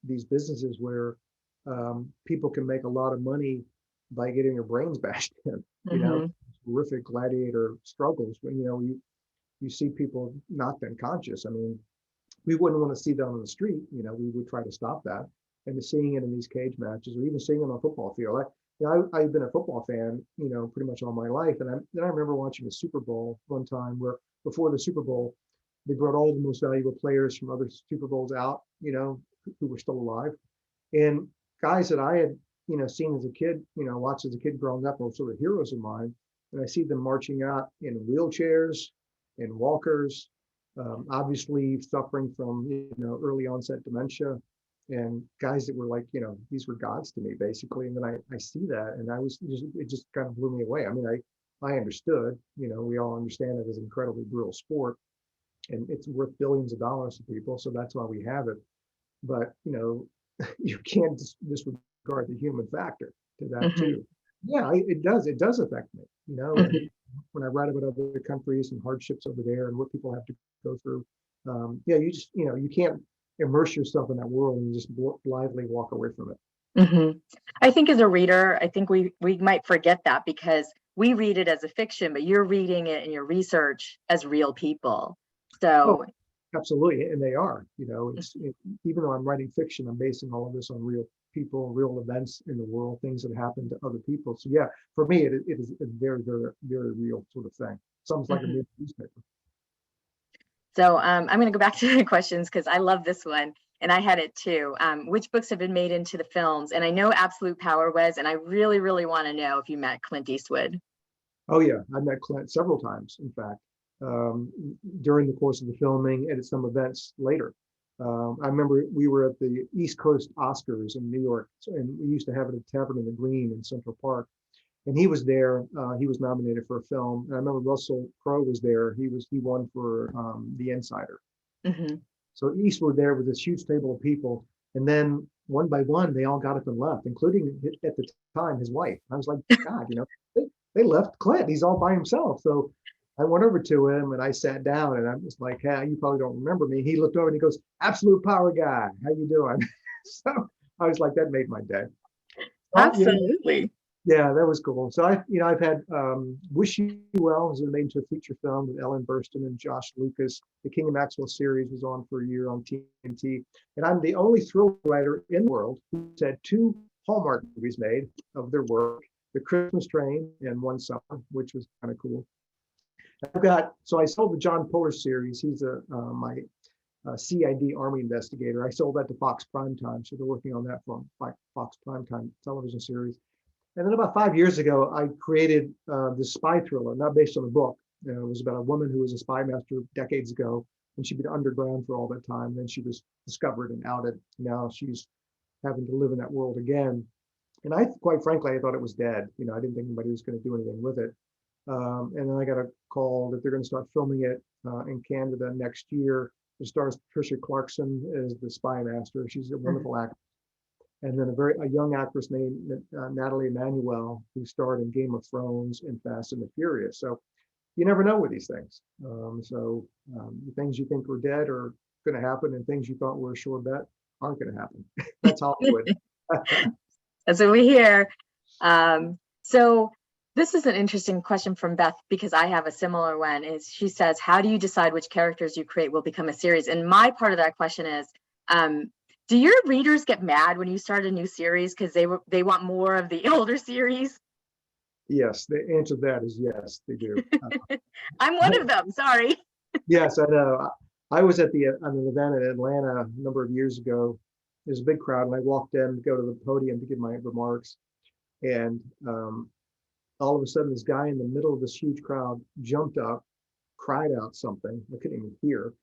these businesses where people can make a lot of money by getting their brains bashed in, Hmm. horrific gladiator struggles when, you see people knocked unconscious. I mean, we wouldn't want to see that on the street. We would try to stop that. And seeing it in these cage matches, or even seeing it on a football field. I've been a football fan, pretty much all my life. And then I remember watching a Super Bowl one time where before the Super Bowl, they brought all the most valuable players from other Super Bowls out, who were still alive. And guys that I had, seen as a kid, watched as a kid growing up, were sort of heroes of mine. And I see them marching out in wheelchairs, in walkers, obviously suffering from, early onset dementia, and guys that were like, these were gods to me basically. And then I see that, and it just kind of blew me away. I mean, I understood, we all understand it as an incredibly brutal sport, and it's worth billions of dollars to people. So that's why we have it. But, you can't disregard the human factor to that Hmm. too. Yeah, it does affect me, Hmm. when I write about other countries and hardships over there and what people have to go through. Yeah, you just, you can't immerse yourself in that world and just blithely walk away from it. Hmm. I think as a reader, I think we might forget that because we read it as a fiction, but you're reading it in your research as real people. Oh, So, absolutely, and they are. Even though I'm writing fiction, I'm basing all of this on real people, real events in the world, things that happen to other people. So yeah, for me, it is a very, very, very real sort of thing. Sounds like a mhm. movie newspaper. So I'm going to go back to the questions because I love this one. And I had it too. Which books have been made into the films? And I know Absolute Power was, and I really, really want to know if you met Clint Eastwood. Oh yeah, I met Clint several times, in fact, during the course of the filming and at some events later. I remember we were at the East Coast Oscars in New York, and we used to have it at Tavern in the Green in Central Park. And he was there. He was nominated for a film. And I remember Russell Crowe was there. He won for The Insider. Hmm. So Eastwood there with this huge table of people, and then one by one they all got up and left, including at the time his wife. I was like, God, they left Clint. He's all by himself. So I went over to him and I sat down and I was like, "Hey, you probably don't remember me." He looked over and he goes, "Absolute Power guy, how you doing?" So I was like, that made my day. Absolutely. Yeah, that was cool. So I've had Wish You Well was made into a feature film with Ellen Burstyn and Josh Lucas. The King of Maxwell series was on for a year on TNT, and I'm the only thrill writer in the world who's had two Hallmark movies made of their work: The Christmas Train and One Summer, which was kind of cool. So I sold the John Puller series. He's my CID Army investigator. I sold that to Fox Primetime, so they're working on that for Fox Primetime television series. And then about 5 years ago, I created this spy thriller, not based on a book. It was about a woman who was a spy master decades ago, and she'd been underground for all that time. Then she was discovered and outed. Now she's having to live in that world again. And quite frankly, I thought it was dead. I didn't think anybody was going to do anything with it. And then I got a call that they're going to start filming it in Canada next year. It stars Patricia Clarkson as the spy master. She's a Mhm. wonderful actress. And then a young actress named Natalie Emmanuel, who starred in Game of Thrones and Fast and the Furious. So you never know with these things. The things you think were dead are going to happen, and things you thought were a sure bet aren't going to happen. That's Hollywood. That's what we hear. So this is an interesting question from Beth because I have a similar one. Is she says, "How do you decide which characters you create will become a series?" And my part of that question is, do your readers get mad when you start a new series because they want more of the older series? Yes, the answer to that is yes, they do. I'm one of them. Sorry. Yes, I know. I was at an event in Atlanta a number of years ago. There's a big crowd, and I walked in to go to the podium to give my remarks. And all of a sudden, this guy in the middle of this huge crowd jumped up, cried out something. I couldn't even hear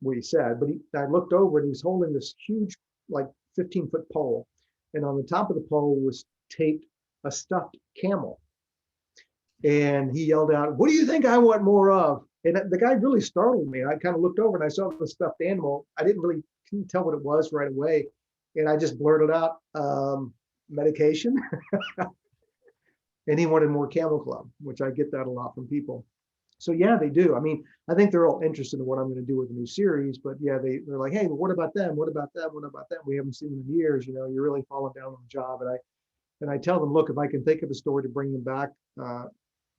what he said, but I looked over and he was holding this huge, like 15-foot pole. And on the top of the pole was taped a stuffed camel. And he yelled out, "What do you think I want more of?" And the guy really startled me. I kind of looked over and I saw the stuffed animal. I couldn't tell what it was right away. And I just blurted out, medication. And he wanted more Camel Club, which I get that a lot from people. So yeah, they do. I mean, I think they're all interested in what I'm going to do with the new series, but yeah, they're like, "Hey, well, what about them? What about them? What about them? We haven't seen them in years. You're really falling down on the job." And I tell them, look, if I can think of a story to bring them back,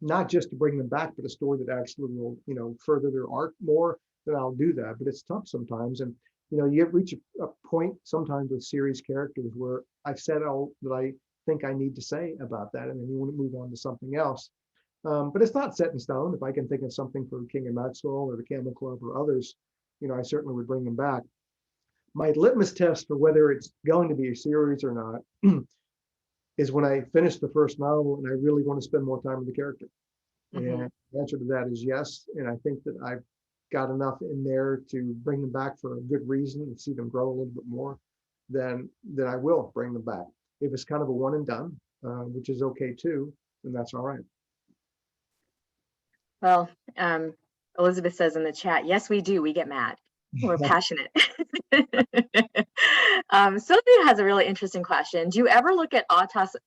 not just to bring them back, but a story that actually will, further their arc more, then I'll do that. But it's tough sometimes. And, you reach a point sometimes with series characters where I've said all that I think I need to say about that. And then you want to move on to something else. But it's not set in stone. If I can think of something for King of Maxwell or the Camel Club or others, I certainly would bring them back. My litmus test for whether it's going to be a series or not is when I finish the first novel and I really want to spend more time with the character. Mm-hmm. And the answer to that is yes. And I think that I've got enough in there to bring them back for a good reason and see them grow a little bit more, then I will bring them back. If it's kind of a one and done, which is okay too, then that's all right. Well, Elizabeth says in the chat, yes, we do. We get mad. We're passionate. Sylvia has a really interesting question. Do you ever look at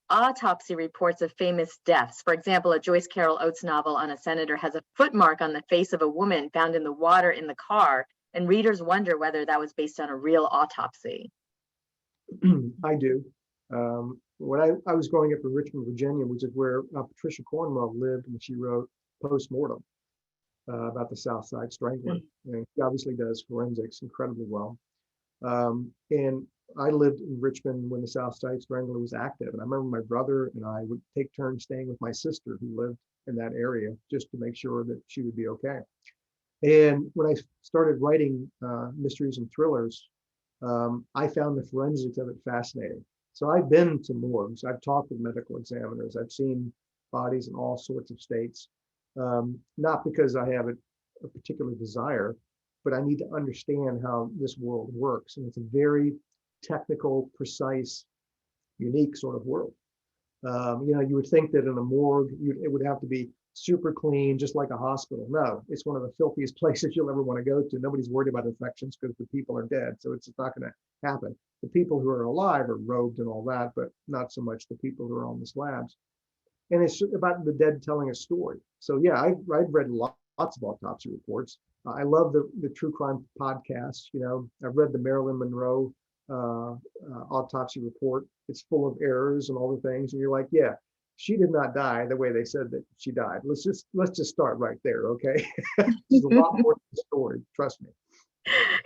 autopsy reports of famous deaths? For example, a Joyce Carol Oates novel on a senator has a foot mark on the face of a woman found in the water in the car, and readers wonder whether that was based on a real autopsy. I do. When I was growing up in Richmond, Virginia, which is where Patricia Cornwell lived when she wrote Postmortem about the South Side Strangler. And she obviously does forensics incredibly well. And I lived in Richmond when the South Side Strangler was active. And I remember my brother and I would take turns staying with my sister who lived in that area just to make sure that she would be okay. And when I started writing mysteries and thrillers, I found the forensics of it fascinating. So I've been to morgues, I've talked with medical examiners, I've seen bodies in all sorts of states, not because I have a particular desire, but I need to understand how this world works. And it's a very technical, precise, unique sort of world. You would think that in a morgue, it would have to be super clean, just like a hospital. No, it's one of the filthiest places you'll ever want to go to. Nobody's worried about infections because the people are dead. So it's not going to happen. The people who are alive are robed and all that, but not so much the people who are on the slabs. And it's about the dead telling a story. So yeah, I've read lots of autopsy reports. I love the true crime podcasts. I've read the Marilyn Monroe autopsy report. It's full of errors and all the things. And you're like, yeah, she did not die the way they said that she died. Let's just start right there, okay? There's a lot more to the story, trust me.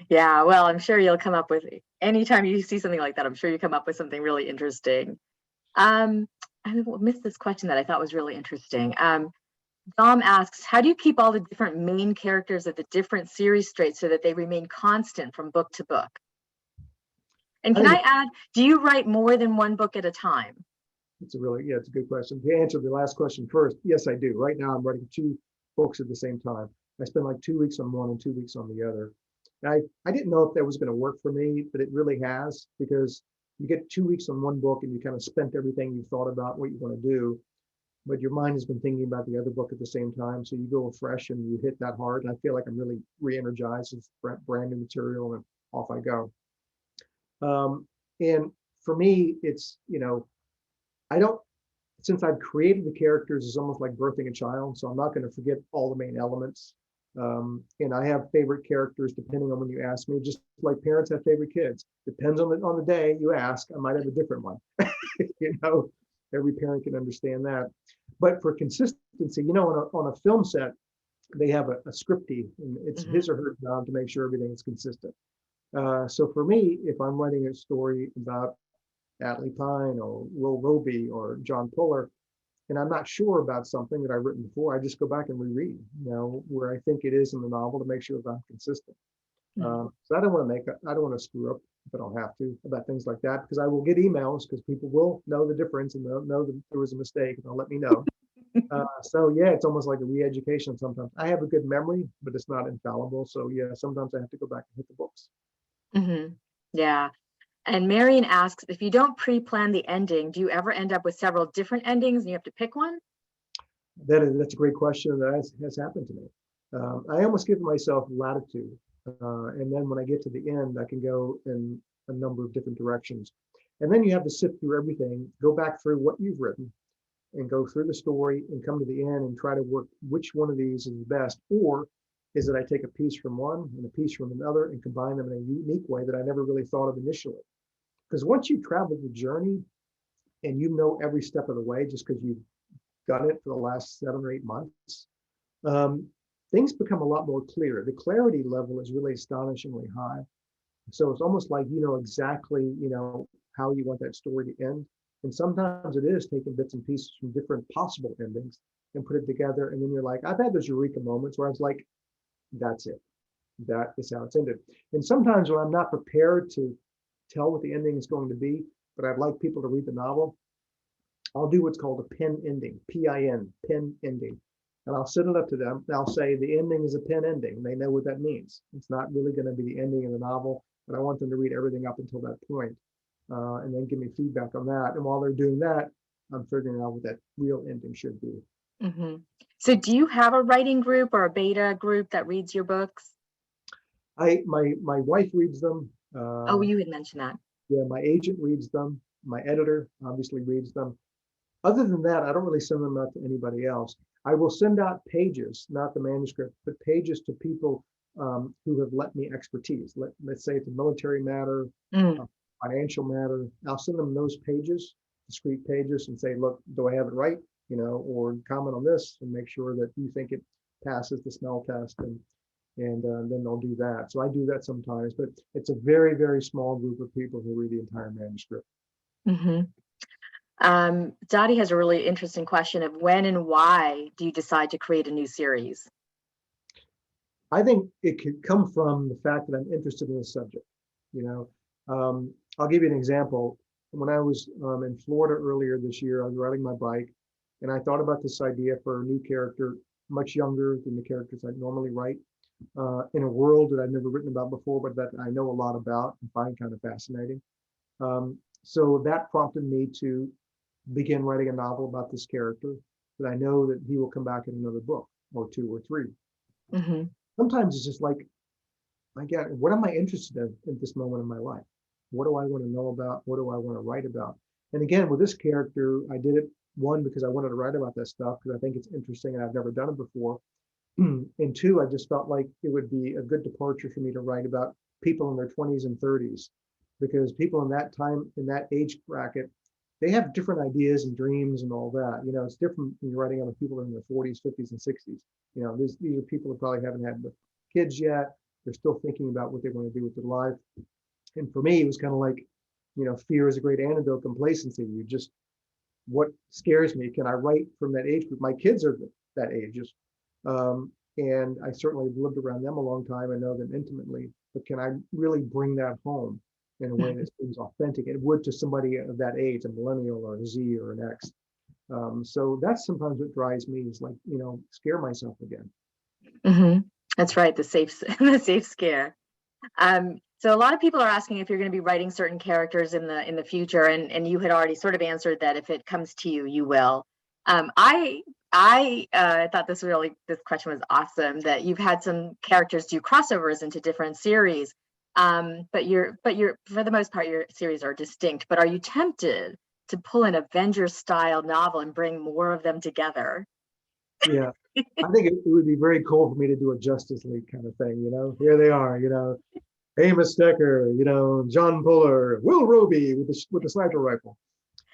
Yeah, well, I'm sure you'll come up with, anytime you see something like that, I'm sure you come up with something really interesting. I missed this question that I thought was really interesting. Dom asks, how do you keep all the different main characters of the different series straight so that they remain constant from book to book? And can I add, do you write more than one book at a time? It's a good question. To answer the last question first, yes, I do. Right now, I'm writing 2 books at the same time. I spend like 2 weeks on one and 2 weeks on the other. And I didn't know if that was going to work for me, but it really has, because you get 2 weeks on one book and you kind of spent everything you thought about what you want to do, but your mind has been thinking about the other book at the same time. So you go fresh and you hit that hard. And I feel like I'm really re-energized. It's brand new material and off I go. And for me, it's, since I've created the characters, it's almost like birthing a child. So I'm not going to forget all the main elements. And I have favorite characters depending on when you ask me, just like parents have favorite kids. Depends on the day you ask, I might have a different one. Every parent can understand that. But for consistency, on a film set, they have a scriptie, and it's his or her job to make sure everything is consistent. So for me, if I'm writing a story about Atlee Pine or Will Roby or John Puller, and I'm not sure about something that I've written before, I just go back and reread, where I think it is in the novel to make sure that I'm consistent. So I don't want to screw up if I don't have to about things like that, because I will get emails because people will know the difference and they'll know that there was a mistake and they'll let me know. So yeah, it's almost like a re-education sometimes. I have a good memory, but it's not infallible. So yeah, sometimes I have to go back and hit the books. Yeah. And Marion asks, if you don't pre-plan the ending, do you ever end up with several different endings and you have to pick one? That's a great question. That has happened to me. I almost give myself latitude. And then when I get to the end, I can go in a number of different directions. And then you have to sift through everything, go back through what you've written and go through the story and come to the end and try to work which one of these is the best. Or is it I take a piece from one and a piece from another and combine them in a unique way that I never really thought of initially. Because once you travel the journey and you know every step of the way, just because you've done it for the last 7 or 8 months, things become a lot more clear. The clarity level is really astonishingly high. So it's almost like exactly, how you want that story to end. And sometimes it is taking bits and pieces from different possible endings and put it together. And then you're like, I've had those eureka moments where I was like, that's it. That is how it's ended. And sometimes when I'm not prepared to tell what the ending is going to be, but I'd like people to read the novel, I'll do what's called a pin ending, PIN, pin ending. and I'll send it up to them. And I'll say the ending is a pen ending. They know what that means. It's not really going to be the ending of the novel, but I want them to read everything up until that point, and then give me feedback on that. And while they're doing that, I'm figuring out what that real ending should be. Hmm. So do you have a writing group or a beta group that reads your books? My wife reads them. Oh, you had mentioned that. Yeah, my agent reads them. My editor obviously reads them. Other than that, I don't really send them out to anybody else. I will send out pages, not the manuscript, but pages to people who have lent me expertise. Let's say it's a military matter, Mm. a financial matter. I'll send them those pages, discrete pages, and say, look, do I have it right? Or comment on this and make sure that you think it passes the smell test, and then they'll do that. So I do that sometimes, but it's a very, very small group of people who read the entire manuscript. Hmm. Dottie has a really interesting question of when and why do you decide to create a new series? I think it could come from the fact that I'm interested in the subject. You know, I'll give you an example. When I was in Florida earlier this year, I was riding my bike, and I thought about this idea for a new character, much younger than the characters I normally write, in a world that I've never written about before, but that I know a lot about and find kind of fascinating. So that prompted me to begin writing a novel about this character that I know that he will come back in another book or two or three. Hmm. Sometimes it's just like, what am I interested in at this moment in my life? What do I want to know about? What do I want to write about? And again, with this character, I did it, one, because I wanted to write about that stuff because I think it's interesting and I've never done it before. And two, I just felt like it would be a good departure for me to write about people in their 20s and 30s, because people in that time, in that age bracket, they have different ideas and dreams and all that. It's different when you're writing about people in their 40s, 50s, and 60s. These are people who probably haven't had kids yet. They're still thinking about what they want to do with their life. And for me, it was kind of like, fear is a great antidote, complacency. What scares me? Can I write from that age group? My kids are that age, and I certainly have lived around them a long time. I know them intimately, but can I really bring that home in a way that seems authentic? It would to somebody of that age, a millennial or a Z or an X. So that's sometimes what drives me, is like, scare myself again. Hmm. That's right, the safe the safe scare. So a lot of people are asking if you're going to be writing certain characters in the future, and you had already sort of answered that if it comes to you, you will. I thought this question was awesome, that you've had some characters do crossovers into different series, but you're for the most part your series are distinct. But are you tempted to pull an Avengers style novel and bring more of them together? Yeah, I think it would be very cool for me to do a Justice League kind of thing. Here they are. Amos Decker. John Puller, Will Roby with the sniper rifle,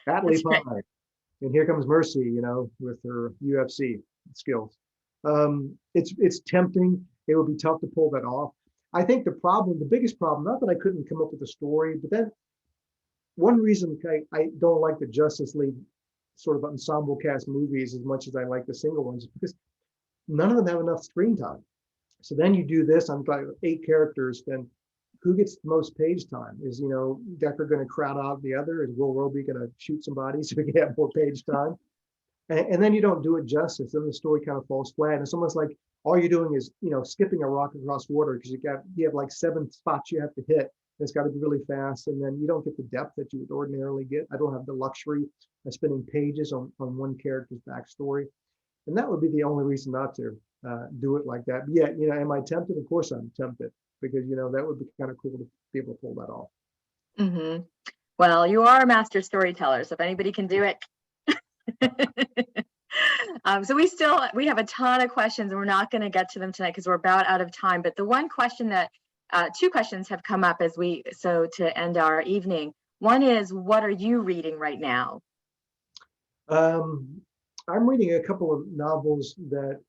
Natalie That's right. Pye, and here comes Mercy. With her UFC skills. It's tempting. It would be tough to pull that off. I think the biggest problem, not that I couldn't come up with a story, but then one reason I don't like the Justice League sort of ensemble cast movies as much as I like the single ones, because none of them have enough screen time. So then you do this on 8 characters, then who gets the most page time? Is, Decker going to crowd out the other? Is Will Roby going to shoot somebody so we can have more page time? And then you don't do it justice. Then the story kind of falls flat. And it's almost like all you're doing is, skipping a rock across water, because you have like 7 spots you have to hit. It's got to be really fast. And then you don't get the depth that you would ordinarily get. I don't have the luxury of spending pages on one character's backstory. And that would be the only reason not to do it like that. But yet, am I tempted? Of course I'm tempted, because, that would be kind of cool to be able to pull that off. Mm-hmm. Well, you are a master storyteller, so if anybody can do it. So we have a ton of questions, and we're not going to get to them tonight because we're about out of time. But the one question that 2 questions have come up to end our evening. One is, what are you reading right now? I'm reading a couple of novels that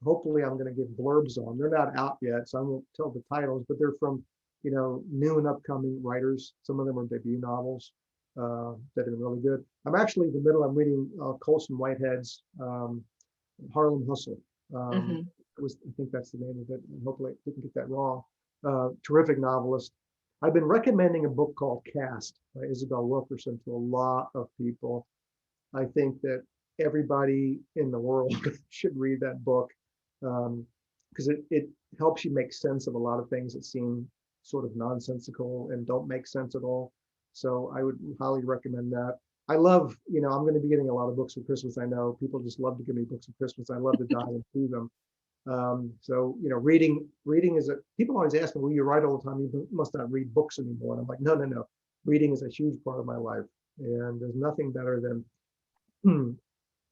hopefully I'm going to give blurbs on. They're not out yet, so I won't tell the titles, but they're from, new and upcoming writers. Some of them are debut novels that are really good. I'm actually in the middle. I'm reading Colson Whitehead's Harlem Hustle. Mm-hmm. I think that's the name of it. And hopefully I didn't get that wrong. Terrific novelist. I've been recommending a book called Cast by Isabel Wilkerson to a lot of people. I think that everybody in the world should read that book, because it helps you make sense of a lot of things that seem sort of nonsensical and don't make sense at all. So I would highly recommend that. I love, I'm going to be getting a lot of books for Christmas. I know people just love to give me books for Christmas. I love to dive into them. So, reading is people always ask me, well, you write all the time, you must not read books anymore. And I'm like, no. Reading is a huge part of my life. And there's nothing better than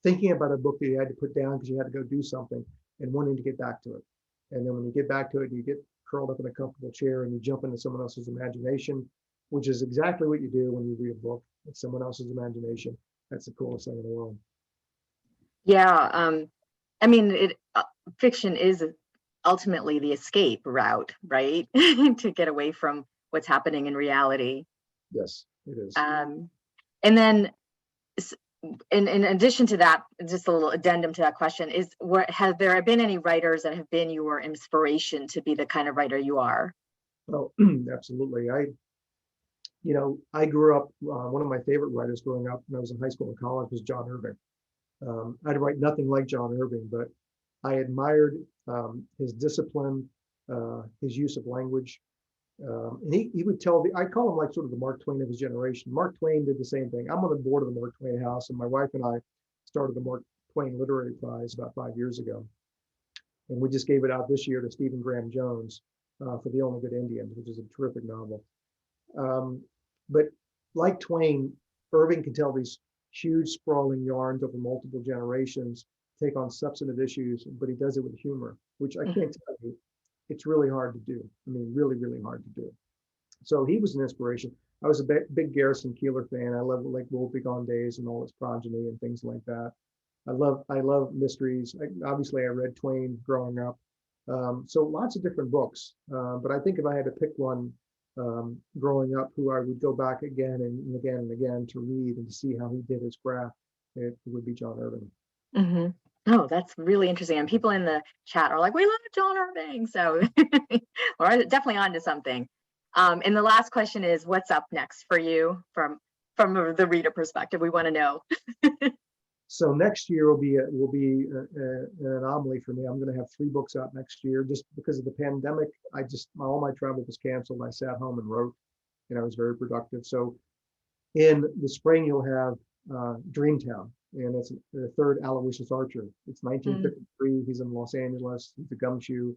thinking about a book that you had to put down because you had to go do something and wanting to get back to it. And then when you get back to it, you get curled up in a comfortable chair and you jump into someone else's imagination, which is exactly what you do when you read a book. It's someone else's imagination. That's the coolest thing in the world. Yeah. I mean, fiction is ultimately the escape route, right? To get away from what's happening in reality. Yes, it is. And then in addition to that, just a little addendum to that question is, have there been any writers that have been your inspiration to be the kind of writer you are? Oh, absolutely. I grew up, one of my favorite writers growing up when I was in high school and college was John Irving. I'd write nothing like John Irving, but I admired his discipline, his use of language. And he would I call him like sort of the Mark Twain of his generation. Mark Twain did the same thing. I'm on the board of the Mark Twain House, and my wife and I started the Mark Twain Literary Prize about 5 years ago. And we just gave it out this year to Stephen Graham Jones for The Only Good Indians, which is a terrific novel. But like Twain, Irving can tell these huge sprawling yarns over multiple generations, take on substantive issues, but he does it with humor, which I can't tell you, it's really hard to do. I mean, really, really hard to do. So he was an inspiration. I was a big Garrison Keillor fan. I love like Wool Begone Days and all its progeny and things like that. I love mysteries. Obviously, I read Twain growing up. So lots of different books. But I think if I had to pick one growing up who I would go back again and again and again to read and to see how he did his craft, it would be John Irving. Mm-hmm. Oh, that's really interesting. And people in the chat are like, we love John Irving. So we're definitely on to something. And the last question is, what's up next for you from the reader perspective? We want to know. So next year will be an anomaly for me. I'm going to have 3 books out next year just because of the pandemic. All my travel was canceled. I sat home and wrote, and I was very productive. So in the spring, you'll have Dreamtown, and it's the 3rd Aloysius Archer. It's 1953. He's in Los Angeles. He's the gumshoe,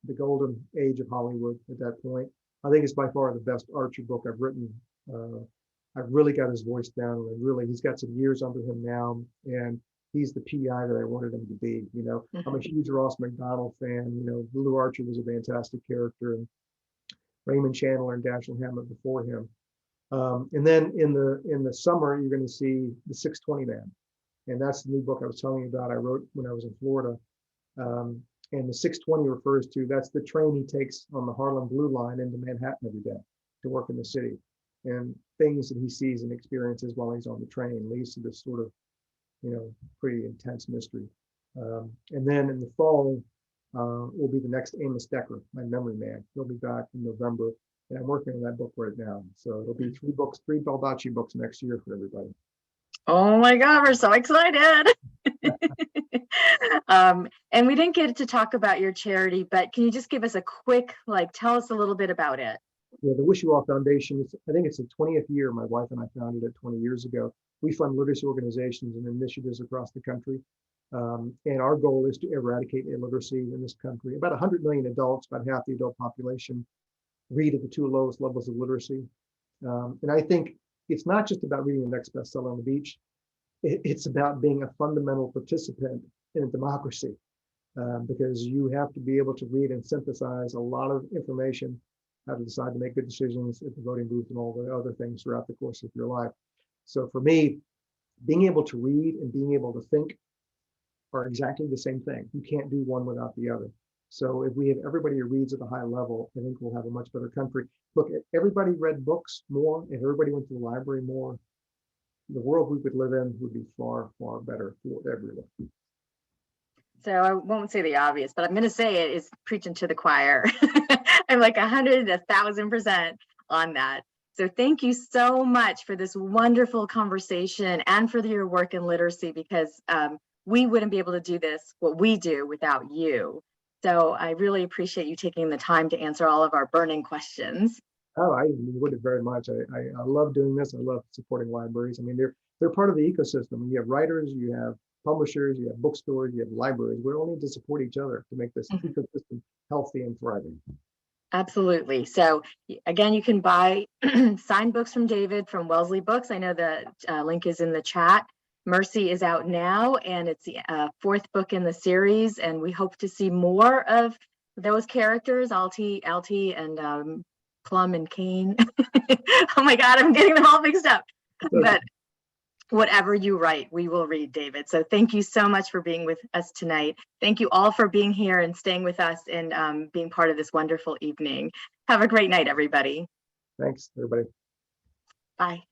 the golden age of Hollywood at that point. I think it's by far the best Archer book I've written. I've really got his voice down, and he's got some years under him now, and he's the PI that I wanted him to be. I'm a huge Ross McDonald fan. Blue Archer was a fantastic character, and Raymond Chandler and Dashiell Hammett before him. And then in the summer, you're going to see The 620 Man, and that's the new book I was telling you about. I wrote when I was in Florida, and the 620 refers to that's the train he takes on the Harlem Blue Line into Manhattan every day to work in the city. And things that he sees and experiences while he's on the train leads to this sort of, pretty intense mystery. And then in the fall will be the next Amos Decker, My Memory Man. He'll be back in November, and I'm working on that book right now. So it'll be 3 Baldacci books next year for everybody. Oh my God, we're so excited. And we didn't get to talk about your charity, but can you just give us a quick, tell us a little bit about it? Yeah, the Wish You Well Foundation, I think it's the 20th year. My wife and I founded it 20 years ago. We fund literacy organizations and initiatives across the country. And our goal is to eradicate illiteracy in this country. About 100 million adults, about half the adult population, read at the 2 lowest levels of literacy. And I think it's not just about reading the next bestseller on the beach. It's about being a fundamental participant in a democracy, because you have to be able to read and synthesize a lot of information, how to decide to make good decisions at the voting booth and all the other things throughout the course of your life. So for me, being able to read and being able to think are exactly the same thing. You can't do one without the other. So if we have everybody who reads at a high level, I think we'll have a much better country. Look, if everybody read books more, if everybody went to the library more, the world we would live in would be far, far better for everyone. So I won't say the obvious, but I'm going to say it is preaching to the choir. I'm like 100, 1,000% on that. So thank you so much for this wonderful conversation and for your work in literacy, because we wouldn't be able to do this, what we do, without you. So I really appreciate you taking the time to answer all of our burning questions. Oh, I enjoyed it very much. I love doing this. I love supporting libraries. I mean, they're part of the ecosystem. You have writers, you have publishers, you have bookstores, you have libraries. We all need to support each other to make this ecosystem healthy and thriving. Absolutely. So again, you can buy signed books from David from Wellesley Books. I know the link is in the chat. Mercy is out now, and it's the fourth book in the series, and we hope to see more of those characters, Altie, and Plum and Kane. Oh my God, I'm getting them all mixed up. But whatever you write, we will read, David. So thank you so much for being with us tonight. Thank you all for being here and staying with us and being part of this wonderful evening. Have a great night, everybody. Thanks, everybody. Bye.